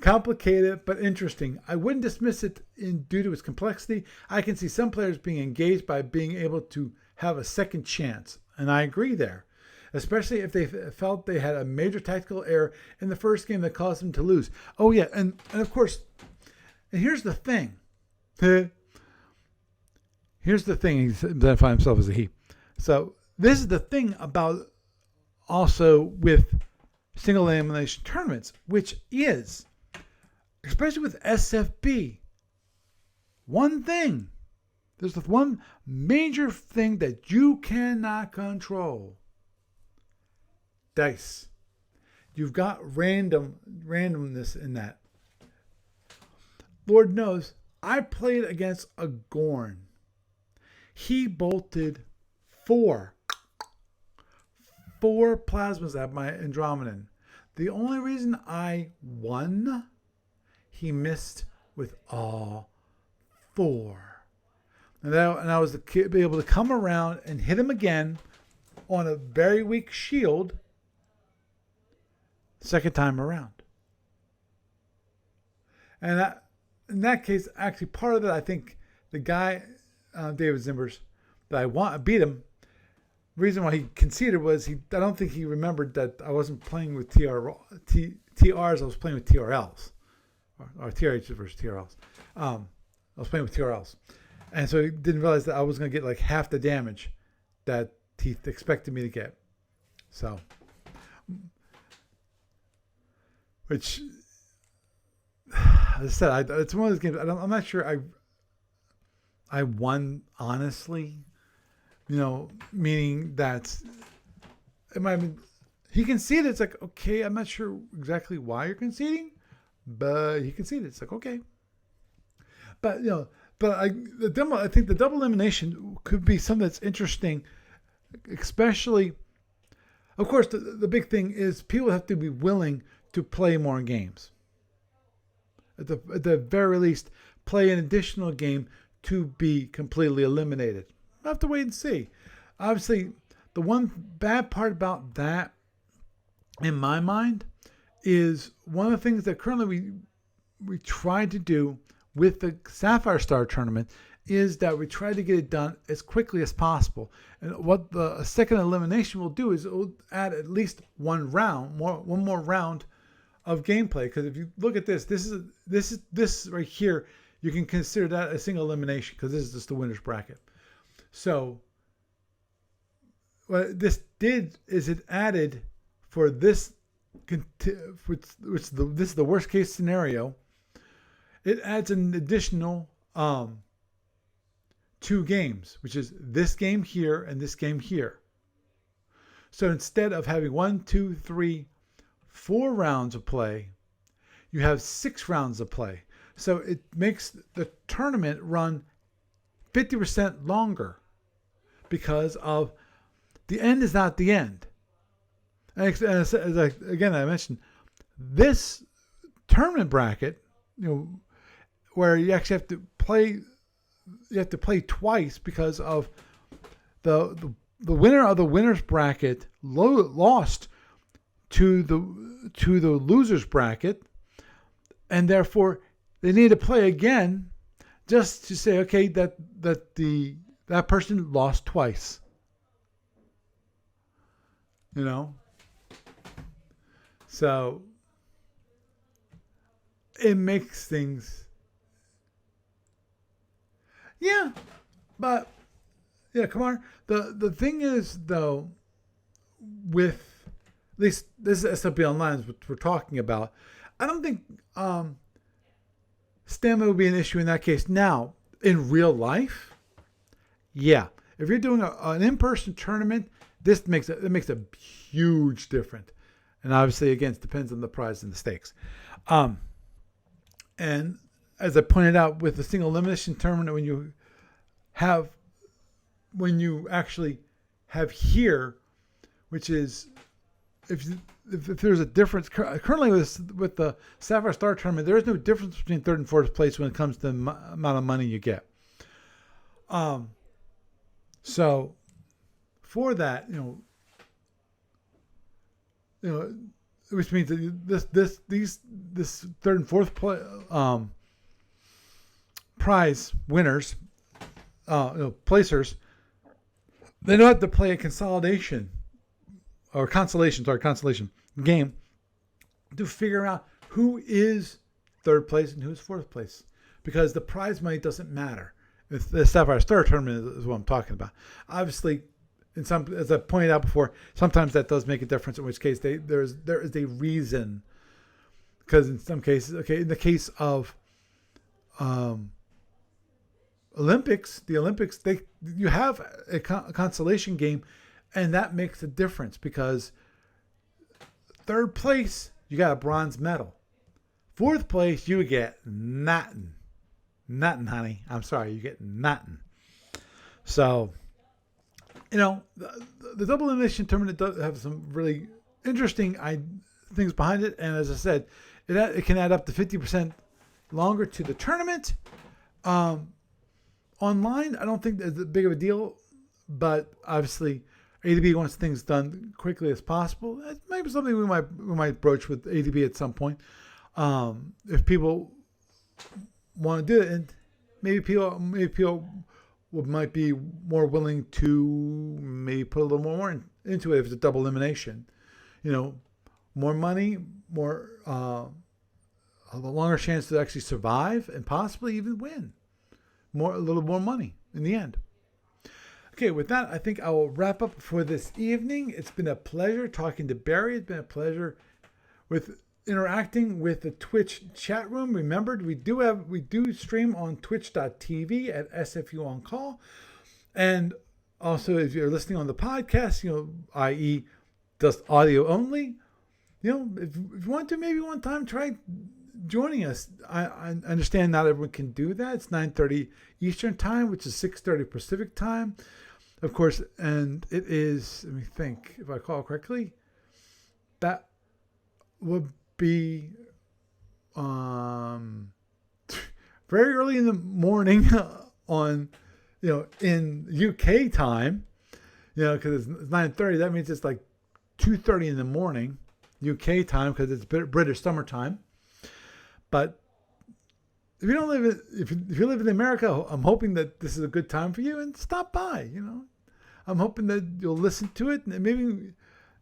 S1: complicated but interesting. I wouldn't dismiss it due to its complexity. I can see some players being engaged by being able to have a second chance, and I agree there, especially if they felt they had a major tactical error in the first game that caused them to lose. Oh yeah, and of course, and here's the thing. Here's the thing. He identified himself as a he. So this is the thing about also with single elimination tournaments, which is, especially with SFB, there's one major thing that you cannot control. Dice. You've got randomness in that. Lord knows, I played against a Gorn. He bolted 4 plasmas at my Andromedan. The only reason I won, he missed with all 4. And I was be able to come around and hit him again on a very weak shield second time around. And in that case, actually part of it, I think the guy, David Zimbers, that I beat him, the reason why he conceded was I don't think he remembered that I wasn't playing with TRs, I was playing with TRLs. Or TRHs versus TRLs. I was playing with TRLs. And so he didn't realize that I was going to get like half the damage that he expected me to get. So, which, as I said, it's one of those games, I'm not sure I won honestly. Meaning that it might have been, he conceded. It's like, okay, I'm not sure exactly why you're conceding, but he conceded. It's like, okay. But, I think the double elimination could be something that's interesting, especially, Of course, the big thing is people have to be willing to play more games. At the very least, play an additional game to be completely eliminated. We'll have to wait and see. Obviously, the one bad part about that, in my mind, is one of the things that currently we try to do with the Sapphire Star tournament is that we try to get it done as quickly as possible. And what the second elimination will do is it will add at least one more round of gameplay. Because if you look at this right here, you can consider that a single elimination because this is just the winner's bracket. So what this did is it added for this, which this is the worst case scenario. It adds an additional 2 games, which is this game here and this game here. So instead of having 1, 2, 3, 4 rounds of play, you have 6 rounds of play. So it makes the tournament run 50% longer because of the end is not the end. And as I mentioned, this tournament bracket, where you actually have to play twice because of the winner of the winner's bracket lost to the loser's bracket, and therefore they need to play again just to say, okay, that person lost twice. So it makes things. Yeah, but Kumar. The thing is, though, with at least this SFU Online is what we're talking about. I don't think stamina would be an issue in that case. Now, in real life, yeah, if you're doing an in-person tournament, it makes a huge difference. And obviously, again, it depends on the prize and the stakes. And as I pointed out, with the single elimination tournament, when you actually have here, which is if there's a difference currently with the Sapphire Star tournament, there is no difference between third and fourth place when it comes to the amount of money you get. So for that, which means that this third and fourth prize winners, placers, they don't have to play a consolation game to figure out who is third place and who's fourth place, because the prize money doesn't matter. The Sapphire Star tournament is what I'm talking about. Obviously, as I pointed out before, sometimes that does make a difference. In which case, there is a reason. Because in some cases, in the case of Olympics, you have a consolation game, and that makes a difference because third place you got a bronze medal, fourth place you get nothing, honey. I'm sorry, you get nothing. So. The double elimination tournament does have some really interesting things behind it. And as I said, it can add up to 50% longer to the tournament. Online, I don't think that's a big of a deal. But obviously, ADB wants things done quickly as possible. It might be something we might broach with ADB at some point. If people want to do it, and maybe people might be more willing to maybe put a little more into it if it's a double elimination. More money, a longer chance to actually survive and possibly even win. A little more money in the end. Okay, with that, I think I will wrap up for this evening. It's been a pleasure talking to Barry. It's been a pleasure with interacting with the Twitch chat room. Remember, we do stream on twitch.tv at SFU on call. And also, if you're listening on the podcast, i.e. just audio only, if you want to, maybe one time try joining us. I understand not everyone can do that. It's 9:30 Eastern time, which is 6:30 Pacific time. of course, and it is, let me think, if I recall correctly, that would be very early in the morning on, in UK time, because it's 9:30. That means it's like 2:30 in the morning, UK time, because it's British summertime. But if you don't live in, if you live in America, I'm hoping that this is a good time for you, and stop by. I'm hoping that you'll listen to it, and maybe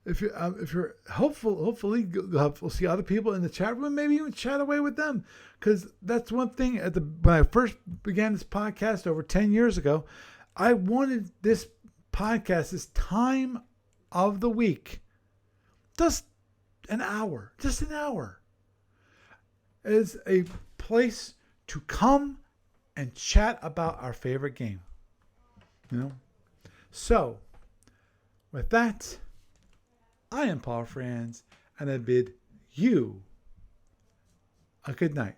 S1: if you're hopefully we'll see other people in the chat room, maybe even chat away with them, because that's one thing. When I first began this podcast over 10 years ago, I wanted this podcast, this time of the week, just an hour, is a place to come and chat about our favorite game. So with that, I am Paul Franz, and I bid you a good night.